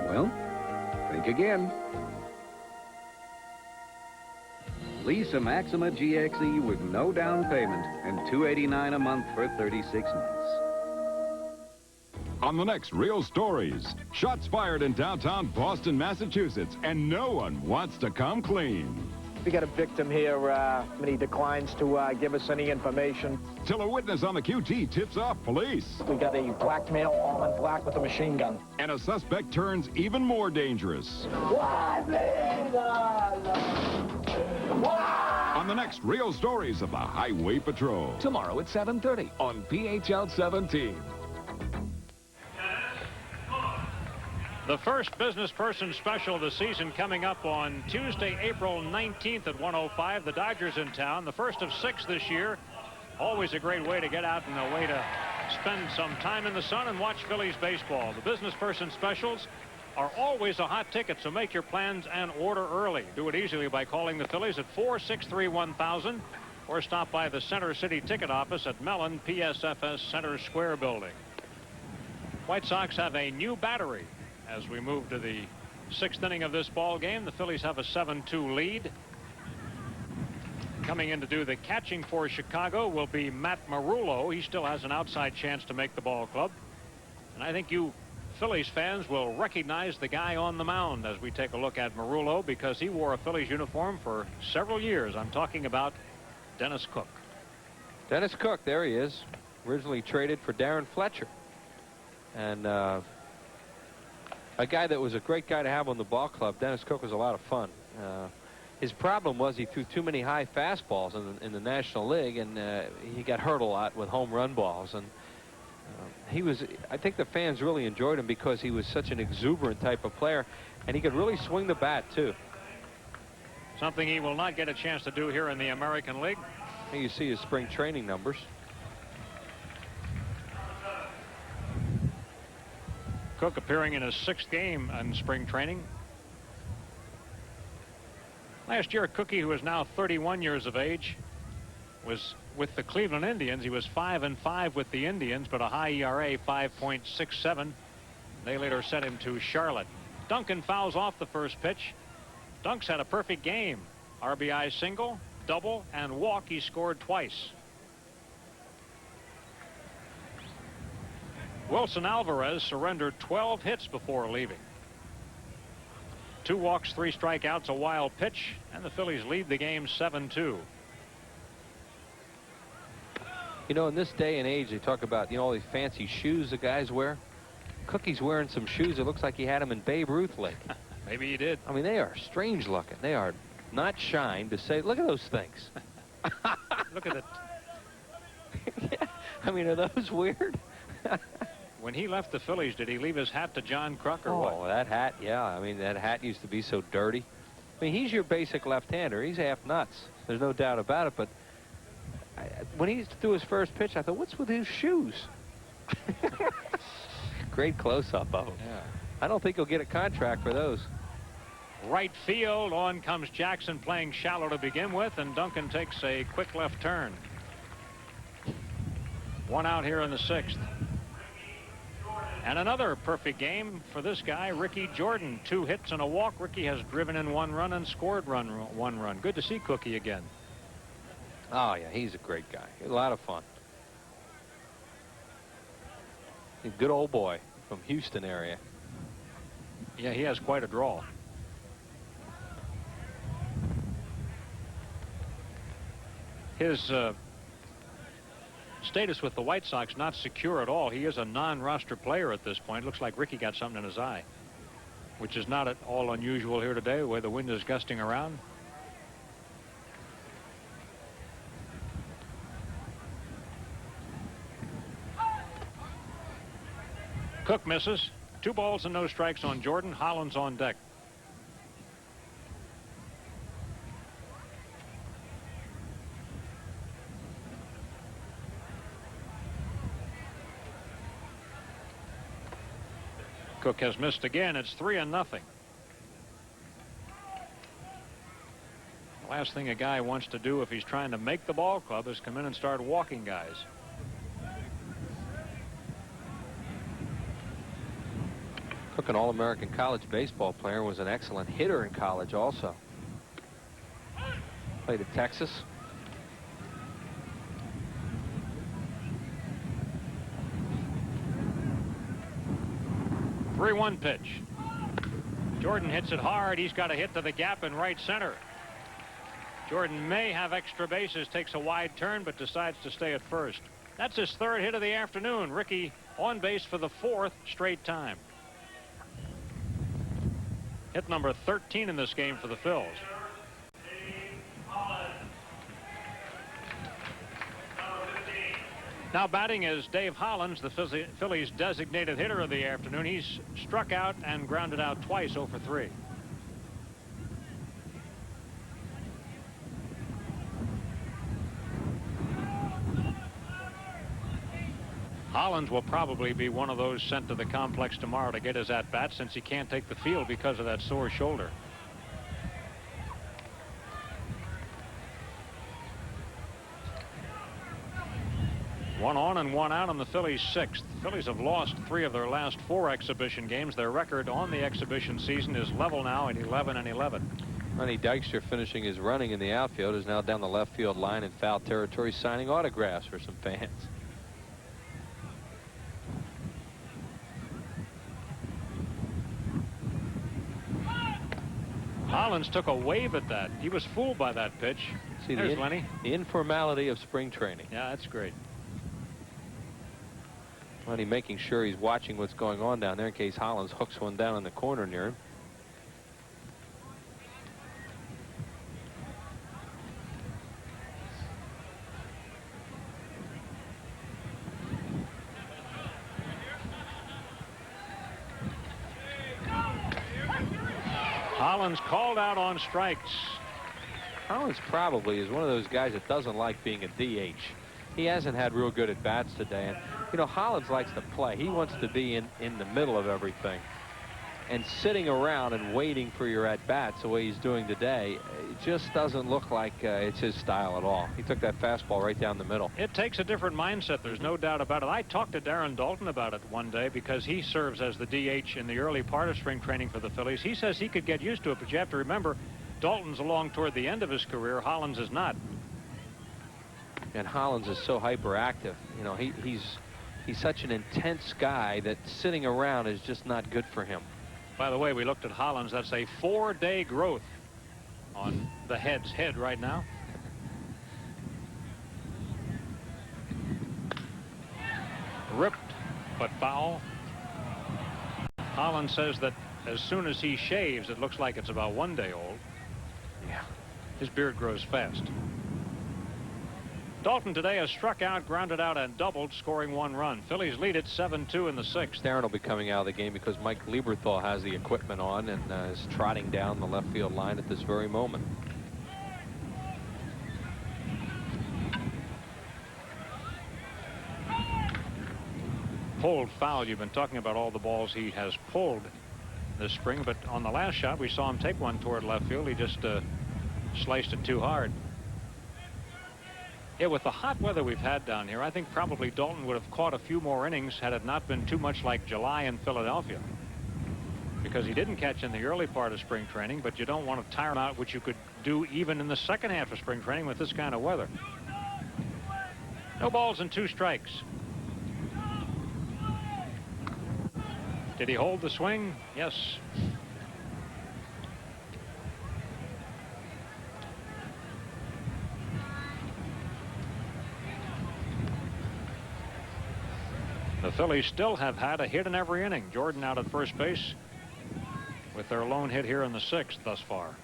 Well, think again. Lease a Maxima GXE with no down payment and $289 a month for 36 months. On the next Real Stories, shots fired in downtown Boston, Massachusetts, and no one wants to come clean. We got a victim here, and he declines to give us any information. Till a witness on the QT tips off police. We got a black male, all in black with a machine gun. And a suspect turns even more dangerous. On the next Real Stories of the Highway Patrol. Tomorrow at 7:30 on PHL 17. The first business person special of the season coming up on Tuesday, April 19th at 1:05. The Dodgers in town, the first of 6 this year. Always a great way to get out and a way to spend some time in the sun and watch Phillies baseball. The business person specials are always a hot ticket, so make your plans and order early. Do it easily by calling the Phillies at 463-1000 or stop by the Center City ticket office at Mellon PSFS Center Square building. White Sox have a new battery. As we move to the 6th inning of this ball game, the Phillies have a 7-2 lead. Coming in to do the catching for Chicago will be Matt Marullo. He still has an outside chance to make the ball club. And I think you Phillies fans will recognize the guy on the mound as we take a look at Marullo, because he wore a Phillies uniform for several years. I'm talking about Dennis Cook. Dennis Cook, there he is. Originally traded for Darren Fletcher. And a guy that was a great guy to have on the ball club. Dennis Cook was a lot of fun. His problem was he threw too many high fastballs in the National League, and he got hurt a lot with home run balls. And I think the fans really enjoyed him because he was such an exuberant type of player, and he could really swing the bat too. Something he will not get a chance to do here in the American League. Here you see his spring training numbers. Cook appearing in his 6th game in spring training. Last year, Cookie, who is now 31 years of age, was with the Cleveland Indians. He was 5-5 with the Indians, but a high ERA, 5.67. They later sent him to Charlotte. Duncan fouls off the first pitch. Dunk's had a perfect game. RBI single, double, and walk. He scored twice. Wilson Alvarez surrendered 12 hits before leaving. 2 walks, 3 strikeouts, a wild pitch, and the Phillies lead the game 7-2. You know, in this day and age, they talk about, all these fancy shoes the guys wear. Cookie's wearing some shoes. It looks like he had them in Babe Ruth League. Maybe he did. I mean, they are strange looking. They are not shined to say, look at those things. Look at it. Yeah. I mean, are those weird? When he left the Phillies, did he leave his hat to John Kruk or what? Oh, that hat, yeah. I mean, that hat used to be so dirty. I mean, he's your basic left-hander. He's half nuts. There's no doubt about it. But when he threw his first pitch, I thought, what's with his shoes? Great close-up of him. Yeah. I don't think he'll get a contract for those. Right field. On comes Jackson playing shallow to begin with, and Duncan takes a quick left turn. One out here in the 6th. And another perfect game for this guy, Ricky Jordan. 2 hits and a walk. Ricky has driven in 1 run and scored 1 run. Good to see Cookie again. Oh, yeah, he's a great guy. A lot of fun. He's a good old boy from Houston area. Yeah, he has quite a draw. His status with the White Sox not secure at all. He is a non-roster player at this point. Looks like Ricky got something in his eye, which is not at all unusual here today, where the wind is gusting around. Cook misses. 2 balls and no strikes on Jordan. Hollins on deck. Cook has missed again. It's 3-0. The last thing a guy wants to do if he's trying to make the ball club is come in and start walking guys. Cook, an All-American college baseball player, was an excellent hitter in college also. Played at Texas. The 3-1 pitch. Jordan hits it hard. He's got a hit to the gap in right center. Jordan may have extra bases, takes a wide turn, but decides to stay at first. That's his 3rd hit of the afternoon. Ricky on base for the 4th straight time. Hit number 13 in this game for the Phils. Now batting is Dave Hollins, the Phillies' designated hitter of the afternoon. He's struck out and grounded out twice, 0 for 3. Hollins will probably be one of those sent to the complex tomorrow to get his at-bat, since he can't take the field because of that sore shoulder. One on and 1 out on the Phillies' 6th. The Phillies have lost 3 of their last 4 exhibition games. Their record on the exhibition season is level now at 11-11. Ronnie Dykstra, finishing his running in the outfield, is now down the left field line in foul territory, signing autographs for some fans. Hollins took a wave at that. He was fooled by that pitch. See, there's Lenny. The informality of spring training. Yeah, that's great. Lenny making sure he's watching what's going on down there in case Hollins hooks one down in the corner near him. Hollins called out on strikes. Hollins probably is one of those guys that doesn't like being a DH. He hasn't had real good at-bats today. And, Hollins likes to play. He wants to be in the middle of everything. And sitting around and waiting for your at-bats the way he's doing today, it just doesn't look like it's his style at all. He took that fastball right down the middle. It takes a different mindset. There's no doubt about it. I talked to Darren Dalton about it one day because he serves as the DH in the early part of spring training for the Phillies. He says he could get used to it, but you have to remember, Dalton's along toward the end of his career. Hollins is not. And Hollins is so hyperactive. He's such an intense guy that sitting around is just not good for him. By the way, we looked at Hollins. That's a 4-day growth on the head right now. ripped but foul. Holland says that as soon as he shaves, it looks like it's about 1 day old. Yeah. His beard grows fast. Dalton today has struck out, grounded out, and doubled, scoring 1 run. Phillies lead it 7-2 in the 6th. Darren will be coming out of the game because Mike Lieberthal has the equipment on and is trotting down the left field line at this very moment. Pulled foul. You've been talking about all the balls he has pulled this spring, but on the last shot we saw him take one toward left field. He just sliced it too hard. Yeah, with the hot weather we've had down here, I think probably Dalton would have caught a few more innings had it not been too much like July in Philadelphia, because he didn't catch in the early part of spring training, but you don't want to tire him out, which you could do even in the second half of spring training with this kind of weather. No balls and 2 strikes. Did he hold the swing? Yes. The Phillies still have had a hit in every inning. Jordan out at first base with their lone hit here in the 6th thus far.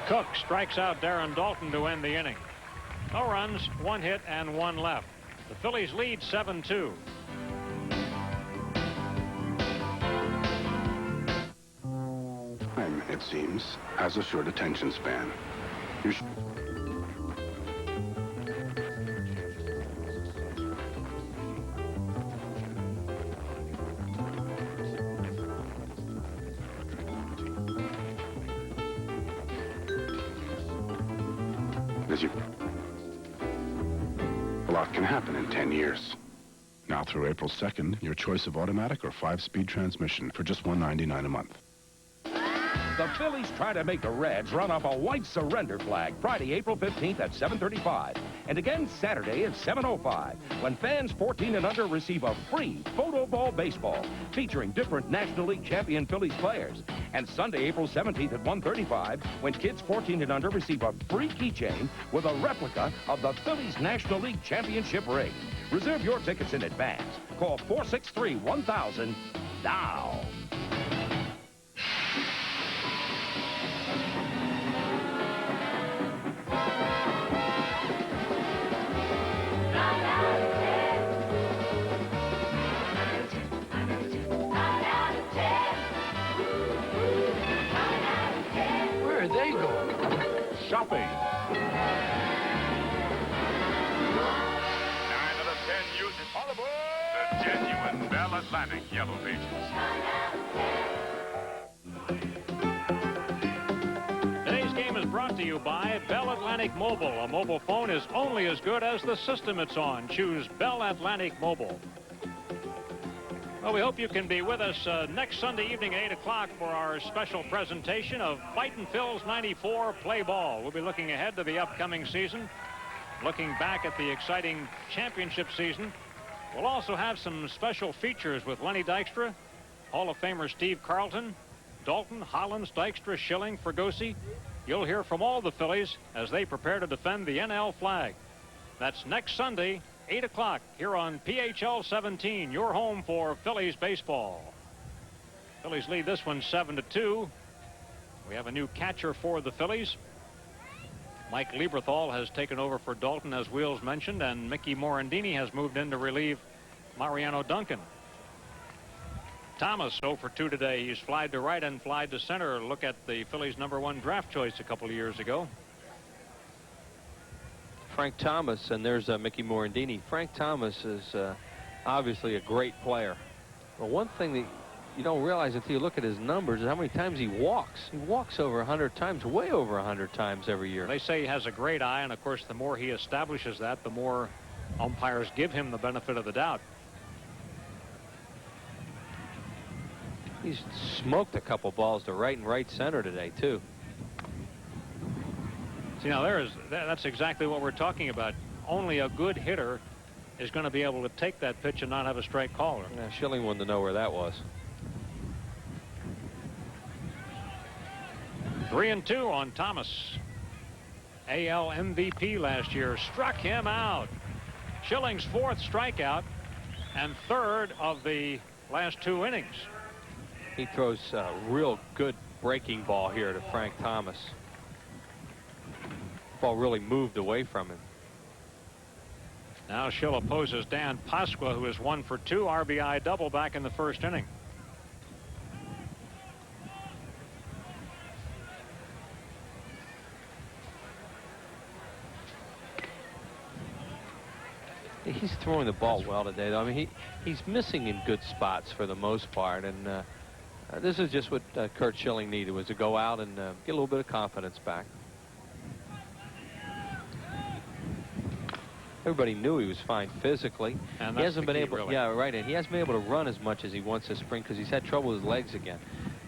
Cook strikes out Darren Dalton to end the inning. No runs, 1 hit, and 1 left. The Phillies lead 7-2. Time, it seems, has a short attention span. You A lot can happen in 10 years. Now through April 2nd, your choice of automatic or 5-speed transmission for just $199 a month. The Phillies try to make the Reds run off a white surrender flag Friday, April 15th at 7:35. And again Saturday at 7:05 when fans 14 and under receive a free photo ball baseball featuring different National League champion Phillies players. And Sunday, April 17th at 1:35 when kids 14 and under receive a free keychain with a replica of the Phillies National League championship ring. Reserve your tickets in advance. Call 463-1000 now. Where are they going? Shopping. 9 out of 10 use it. All aboard the genuine Bell Atlantic Yellow Pages. Today's game is brought to you by Bell Atlantic Mobile. A mobile phone is only as good as the system it's on. Choose Bell Atlantic Mobile. Well, we hope you can be with us next Sunday evening at 8 o'clock for our special presentation of Fightin' Phil's 94 Play Ball. We'll be looking ahead to the upcoming season, looking back at the exciting championship season. We'll also have some special features with Lenny Dykstra, Hall of Famer Steve Carlton, Dalton, Hollins, Dykstra, Schilling, Fregosi. You'll hear from all the Phillies as they prepare to defend the NL flag. That's next Sunday, 8 o'clock, here on PHL 17, your home for Phillies baseball. Phillies lead this one 7-2. We have a new catcher for the Phillies. Mike Lieberthal has taken over for Dalton, as Wheels mentioned, and Mickey Morandini has moved in to relieve Mariano Duncan. Thomas 0 for 2 today. He's flied to right and flied to center. Look at the Phillies' #1 draft choice a couple of years ago. Frank Thomas, and there's Mickey Morandini. Frank Thomas is obviously a great player. But one thing that you don't realize until you look at his numbers is how many times he walks. He walks over 100 times, way over 100 times every year. They say he has a great eye, and of course the more he establishes that, the more umpires give him the benefit of the doubt. He's smoked a couple balls to right and right center today, too. See, now that's exactly what we're talking about. Only a good hitter is going to be able to take that pitch and not have a strike caller. Yeah, Schilling wanted to know where that was. 3-2 on Thomas. AL MVP last year, struck him out. Schilling's 4th strikeout and 3rd of the last 2 innings. He throws a real good breaking ball here to Frank Thomas. Ball really moved away from him. Now Schill opposes Dan Pasqua, who is 1 for 2, RBI double back in the 1st inning. He's throwing the ball well today, though. I mean, he's missing in good spots for the most part, and this is just what Curt Schilling needed, was to go out and get a little bit of confidence back. Everybody knew he was fine physically. And he hasn't been key, able, really. yeah, right, and he hasn't been able to run as much as he wants this spring because he's had trouble with his legs again.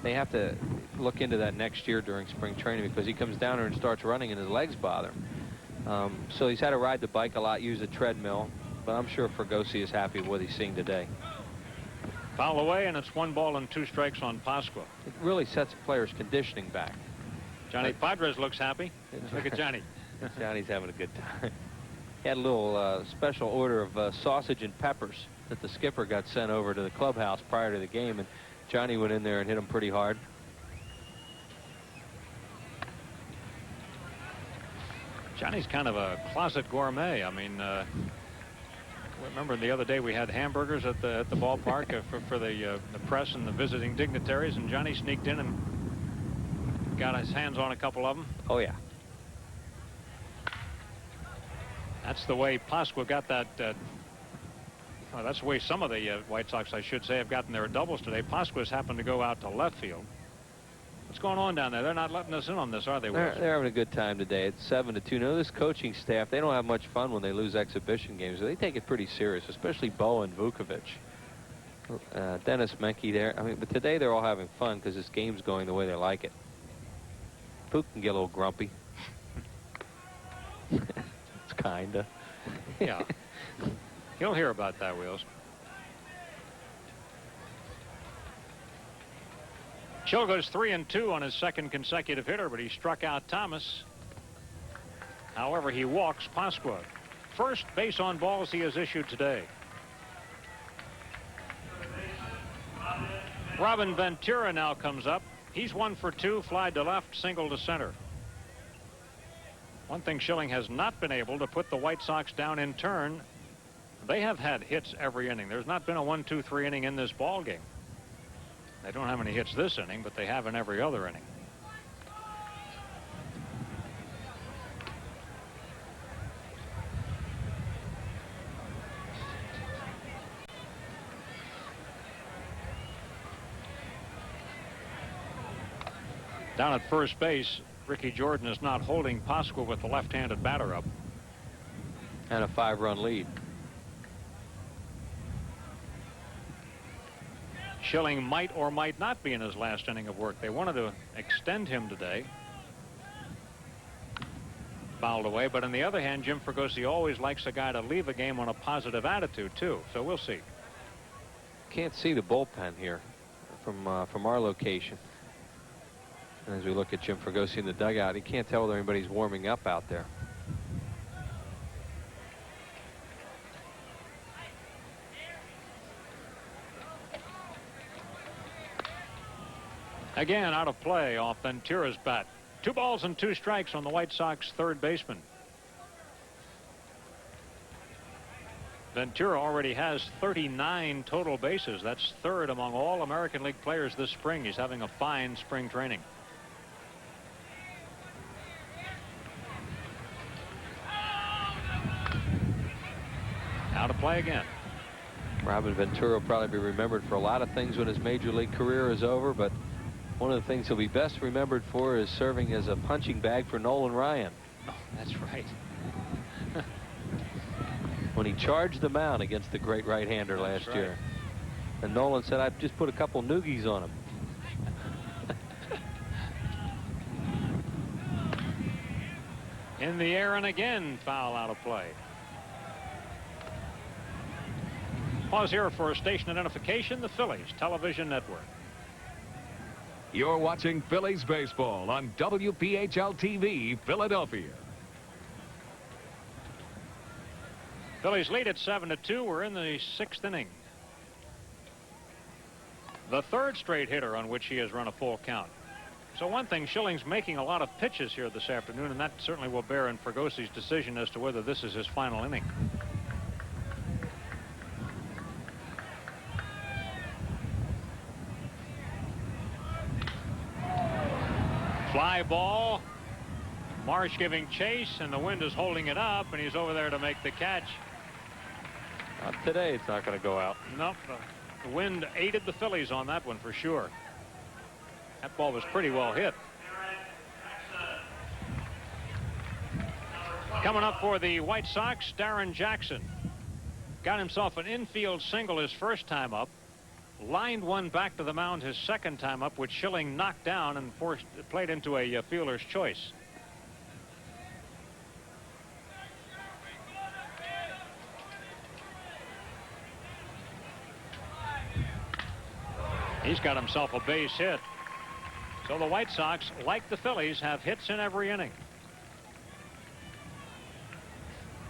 They have to look into that next year during spring training because he comes down there and starts running and his legs bother him. So he's had to ride the bike a lot, use the treadmill. But I'm sure Fregosi is happy with what he's seeing today. Foul away, and it's 1 ball and 2 strikes on Pasqua. It really sets players' conditioning back. Johnny Padres looks happy. Look at Johnny. Johnny's having a good time. He had a little special order of sausage and peppers that the skipper got sent over to the clubhouse prior to the game, and Johnny went in there and hit him pretty hard. Johnny's kind of a closet gourmet. I mean, remember the other day we had hamburgers at the ballpark for the press and the visiting dignitaries, and Johnny sneaked in and got his hands on a couple of them. Oh yeah. That's the way Pasqua got that. Well, that's the way some of the White Sox, I should say, have gotten their doubles today. Pasqua's happened to go out to left field. What's going on down there? They're not letting us in on this, are they? They're having a good time today. It's 7-2. Now, this coaching staff, they don't have much fun when they lose exhibition games. They take it pretty serious, especially Bo and Vukovic. Dennis Menke there. I mean, but today they're all having fun because this game's going the way they like it. Vuk can get a little grumpy. It's kinda. Yeah. You'll hear about that, Wheels. Schill goes 3-2 on his 2nd consecutive hitter, but he struck out Thomas. However, he walks Pasqua. First base on balls he has issued today. Robin Ventura now comes up. He's 1 for 2, fly to left, single to center. One thing Schilling has not been able to put the White Sox down in turn. They have had hits every inning. There's not been a 1-2-3 inning in this ball game. They don't have any hits this inning, but they have in every other inning. Down at first base, Ricky Jordan is not holding Pasqua with the left-handed batter up. And a 5-run lead. Schilling might or might not be in his last inning of work. They wanted to extend him today. Fouled away, but on the other hand, Jim Fregosi always likes a guy to leave a game on a positive attitude too. So we'll see. Can't see the bullpen here from our location. And as we look at Jim Fregosi in the dugout, he can't tell whether anybody's warming up out there. Again, out of play off Ventura's bat. 2 balls and 2 strikes on the White Sox third baseman. Ventura already has 39 total bases. That's 3rd among all American League players this spring. He's having a fine spring training. Out of play again. Robin Ventura will probably be remembered for a lot of things when his major league career is over, but one of the things he'll be best remembered for is serving as a punching bag for Nolan Ryan. Oh, that's right. When he charged the mound against the great right-hander last year. And Nolan said, "I've just put a couple noogies on him." In the air and again, foul out of play. Pause here for station identification. The Phillies Television Network. You're watching Phillies baseball on WPHL TV, Philadelphia. Phillies lead at 7-2. We're in the 6th inning. The 3rd straight hitter on which he has run a full count. So one thing, Schilling's making a lot of pitches here this afternoon, and that certainly will bear in Fergosi's decision as to whether this is his final inning. Fly ball. Marsh giving chase, and the wind is holding it up, and he's over there to make the catch. Not today. It's not going to go out. Nope. The wind aided the Phillies on that one for sure. That ball was pretty well hit. Coming up for the White Sox, Darren Jackson got himself an infield single his first time up. Lined one back to the mound his second time up, which Schilling knocked down and played into a fielder's choice. He's got himself a base hit. So the White Sox, like the Phillies, have hits in every inning.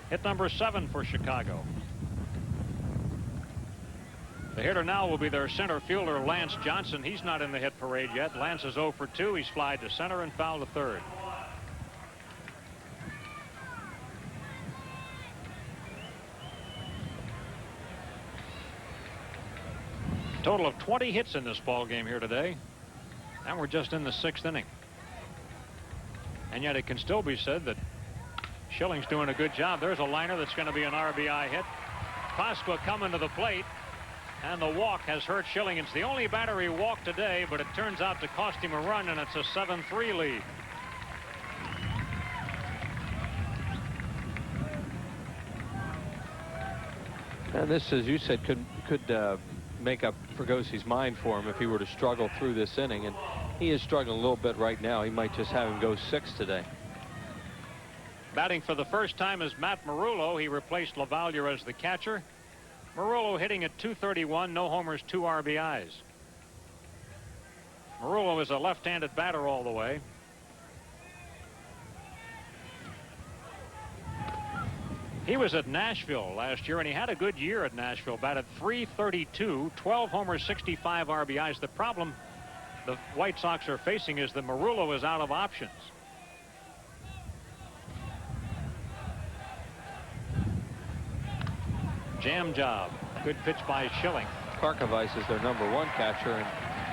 Hit number 7 for Chicago. The hitter now will be their center fielder, Lance Johnson. He's not in the hit parade yet. Lance is 0 for 2. He's flied to center and fouled to third. Total of 20 hits in this ball game here today, and we're just in the 6th inning. And yet it can still be said that Schilling's doing a good job. There's a liner that's going to be an RBI hit. Pasqua coming to the plate, and the walk has hurt Schilling. It's the only batter he walked today, but it turns out to cost him a run, and it's a 7-3 lead. And this, as you said, could make up Fergosi's mind for him if he were to struggle through this inning, and he is struggling a little bit right now. He might just have him go 6 today. Batting for the first time is Matt Marullo. He replaced LaValliere as the catcher. Marullo hitting at .231, no homers, 2 RBIs. Marullo is a left-handed batter all the way. He was at Nashville last year, and he had a good year at Nashville. Batted .332, 12 homers, 65 RBIs. The problem the White Sox are facing is that Marullo is out of options. Jam job. Good pitch by Schilling. Karkovice is their #1 catcher and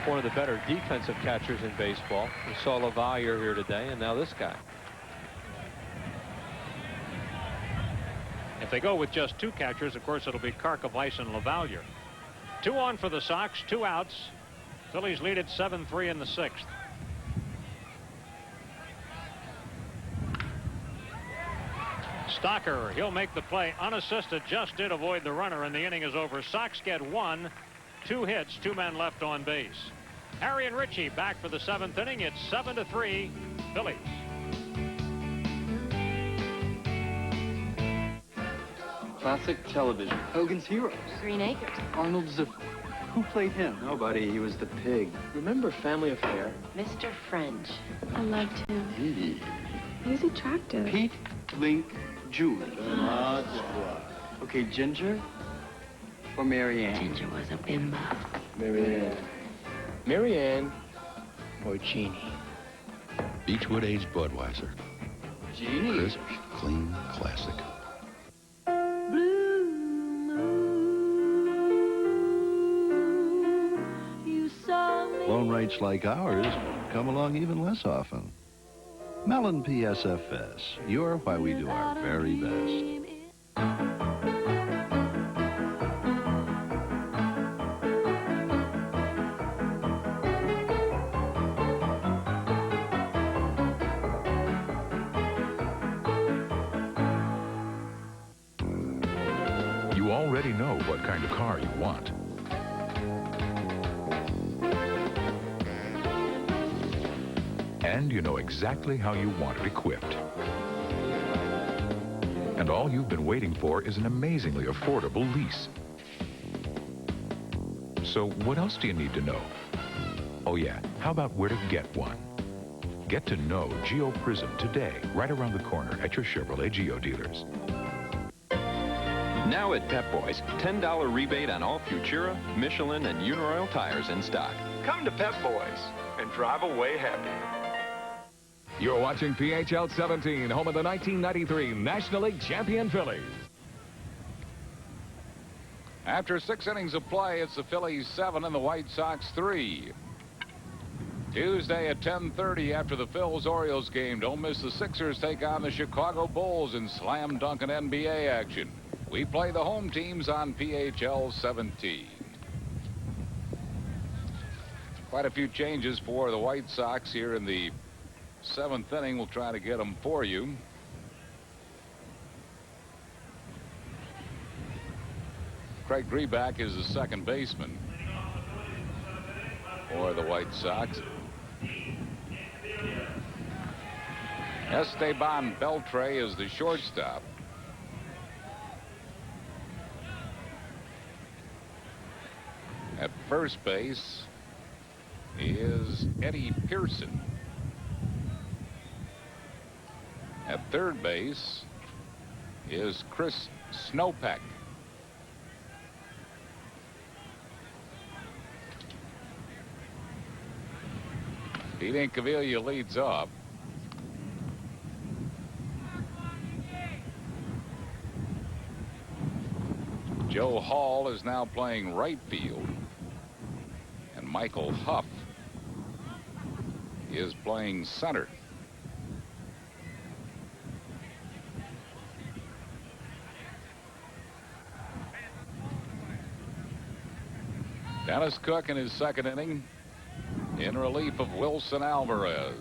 one of the better defensive catchers in baseball. We saw LaValliere here today, and now this guy. If they go with just 2 catchers, of course, it'll be Karkovice and LaValliere. 2 on for the Sox, 2 outs. Phillies lead at 7-3 in the 6th. Stocker, he'll make the play unassisted, just did avoid the runner, and the inning is over. Sox get 1, 2 hits, 2 men left on base. Harry and Richie back for the 7th inning. It's 7-3 Phillies. Classic television. Hogan's Heroes. Green Acres. Arnold Zip. Who played him? Nobody. He was the pig. Remember Family Affair? Mr. French. I liked him. He's attractive. Pete, Link, Julie. Okay, Ginger or Mary Ann? Ginger was a bimbo. Mary Ann. Mary Ann or Jeannie? Beechwood aged Budweiser. Jeannie. Crisp, clean, classic. Loan rates like ours come along even less often. Mellon PSFS, you're why we do our very best. You already know what kind of car you want. And you know exactly how you want it equipped. And all you've been waiting for is an amazingly affordable lease. So what else do you need to know? Oh yeah, how about where to get one? Get to know Geo Prism today, right around the corner at your Chevrolet Geo dealers. Now at Pep Boys, $10 rebate on all Futura, Michelin, and Uniroyal tires in stock. Come to Pep Boys and drive away happy. You're watching PHL 17, home of the 1993 National League champion Phillies. After 6 innings of play, it's the Phillies 7 and the White Sox 3. Tuesday at 10:30 after the Phils-Orioles game. Don't miss the Sixers take on the Chicago Bulls in slam dunk and NBA action. We play the home teams on PHL 17. Quite a few changes for the White Sox here in the 7th inning. We'll try to get them for you. Craig Greback is the second baseman for the White Sox. Esteban Beltre is the shortstop. At first base is Eddie Pearson. At third base is Chris Snopek. Pete Incaviglia leads off. Joe Hall is now playing right field. And Michael Huff is playing center. Dennis Cook in his second inning in relief of Wilson Alvarez.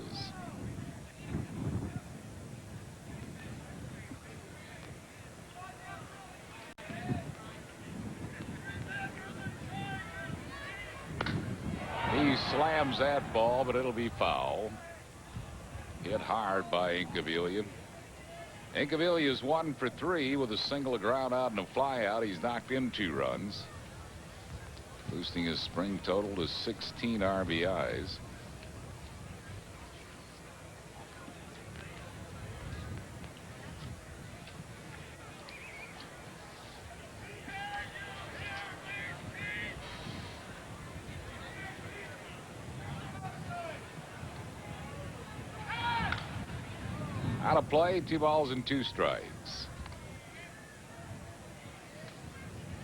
He slams that ball, but it'll be foul. Hit hard by Incaviglia. Incaviglia is 1 for 3 with a single, a ground out, and a fly out. He's knocked in 2 runs, boosting his spring total to 16 RBIs. Out of play, 2 balls and 2 strikes.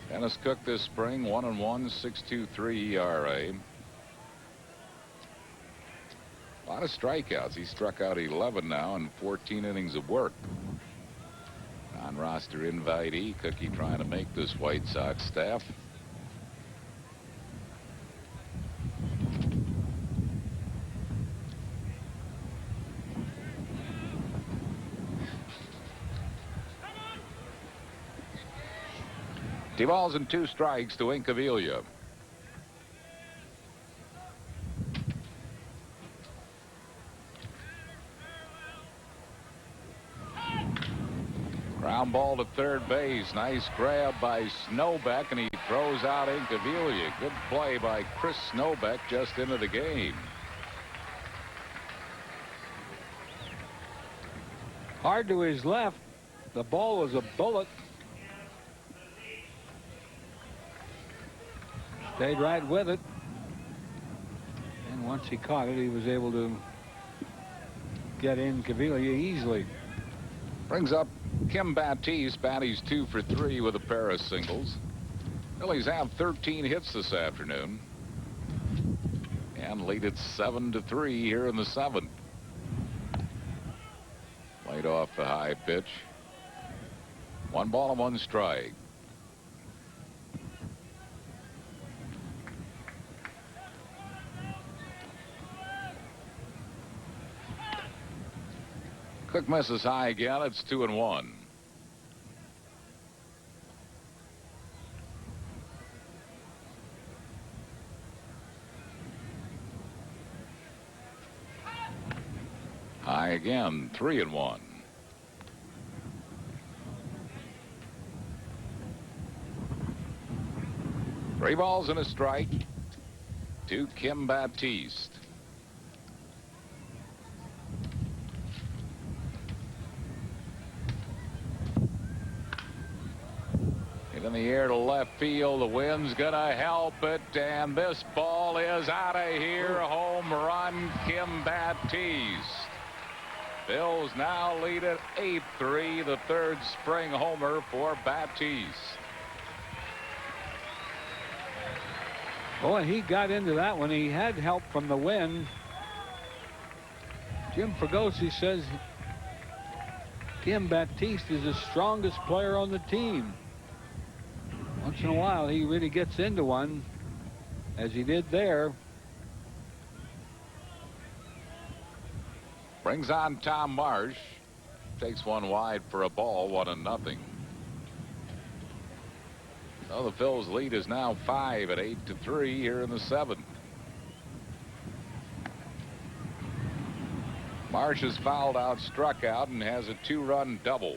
Dennis Cook this spring, 1-1, 6.23 ERA. A lot of strikeouts. He struck out 11 now in 14 innings of work. Non-roster invitee, Cookie trying to make this White Sox staff. Two balls and 2 strikes to Incaviglia. Ground ball to third base. Nice grab by Snowbeck, and he throws out Incaviglia. Good play by Chris Snowbeck just into the game. Hard to his left. The ball was a bullet. Stayed right with it. And once he caught it, he was able to get Incaviglia easily. Brings up Kim Batiste. Batty's 2 for 3 with a pair of singles. Phillies have 13 hits this afternoon and lead it 7-3 here in the 7th. Laid off the high pitch. 1 ball and 1 strike. Cook misses high again. It's 2-1. High again. 3-1. Three balls and a strike to Kim Batiste. Hit in the air to left field. The wind's gonna help it, and this ball is out of here. Home run, Kim Baptiste. Phils now lead at 8-3, the third spring homer for Baptiste. Boy, he got into that one. He had help from the wind. Jim Fregosi says Kim Baptiste is the strongest player on the team. Once in a while, he really gets into one, as he did there. Brings on Tom Marsh. Takes one wide for a ball, 1-0. So the Phils lead is now 5 at 8-3 here in the 7th. Marsh is fouled out, struck out, and has a 2-run double.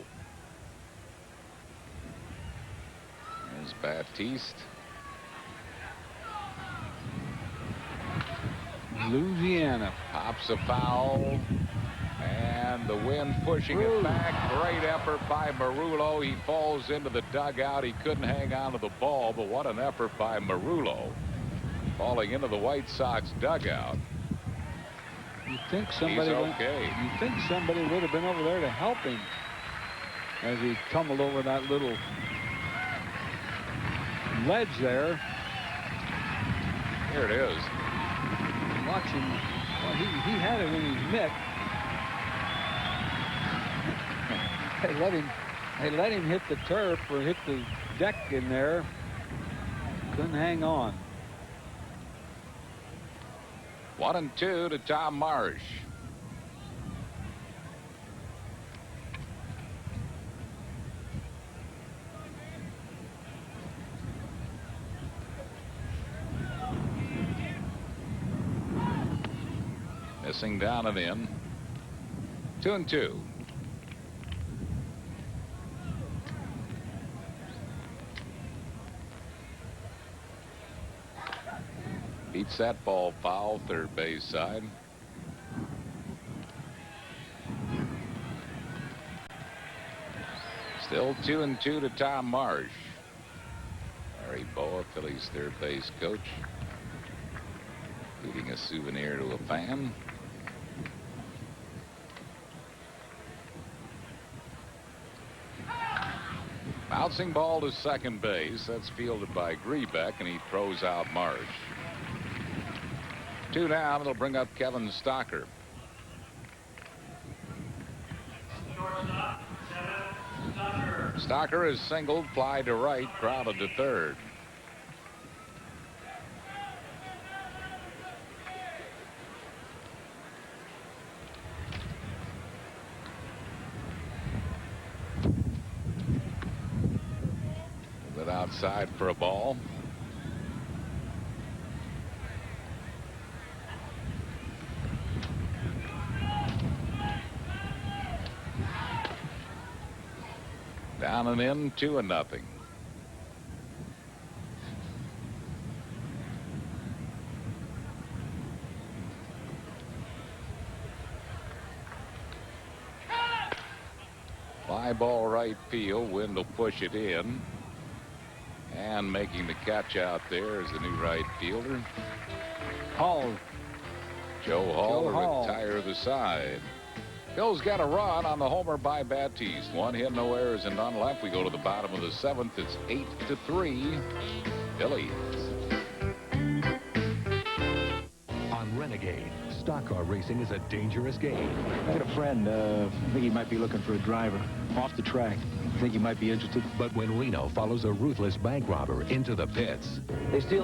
There's Baptiste. Louisiana. Pops a foul. And the wind pushing it back. Great effort by Marullo. He falls into the dugout. He couldn't hang on to the ball, but what an effort by Marullo. Falling into the White Sox dugout. You think somebody You think somebody would have been over there to help him as he tumbled over that little ledge there. Here it is. Watching, well, he had it in his mitt. They let him hit the turf or hit the deck in there. Couldn't hang on. 1-2 to Tom Marsh. Missing down and in. 2-2. Beats that ball foul, third base side. Still 2-2 to Tom Marsh. Larry Boa, Phillies third base coach, feeding a souvenir to a fan. Bouncing ball to second base. That's fielded by Grebeck, and he throws out Marsh. 2 down. It'll bring up Kevin Stocker. Stocker is singled, fly to right, grounded to third. With outside for a ball. Down and in, 2-0. Fly ball right field. Wind will push it in. And making the catch out there is the new right fielder. Hall. Joe Hall to retire the side. Phil's got a run on the homer by Baptiste. 1 hit, no errors, and none left. We go to the bottom of the 7th. It's 8-3. Phillies. On Renegade, stock car racing is a dangerous game. I had a friend. I think he might be looking for a driver off the track. I think he might be interested. But when Reno follows a ruthless bank robber into the pits, They steal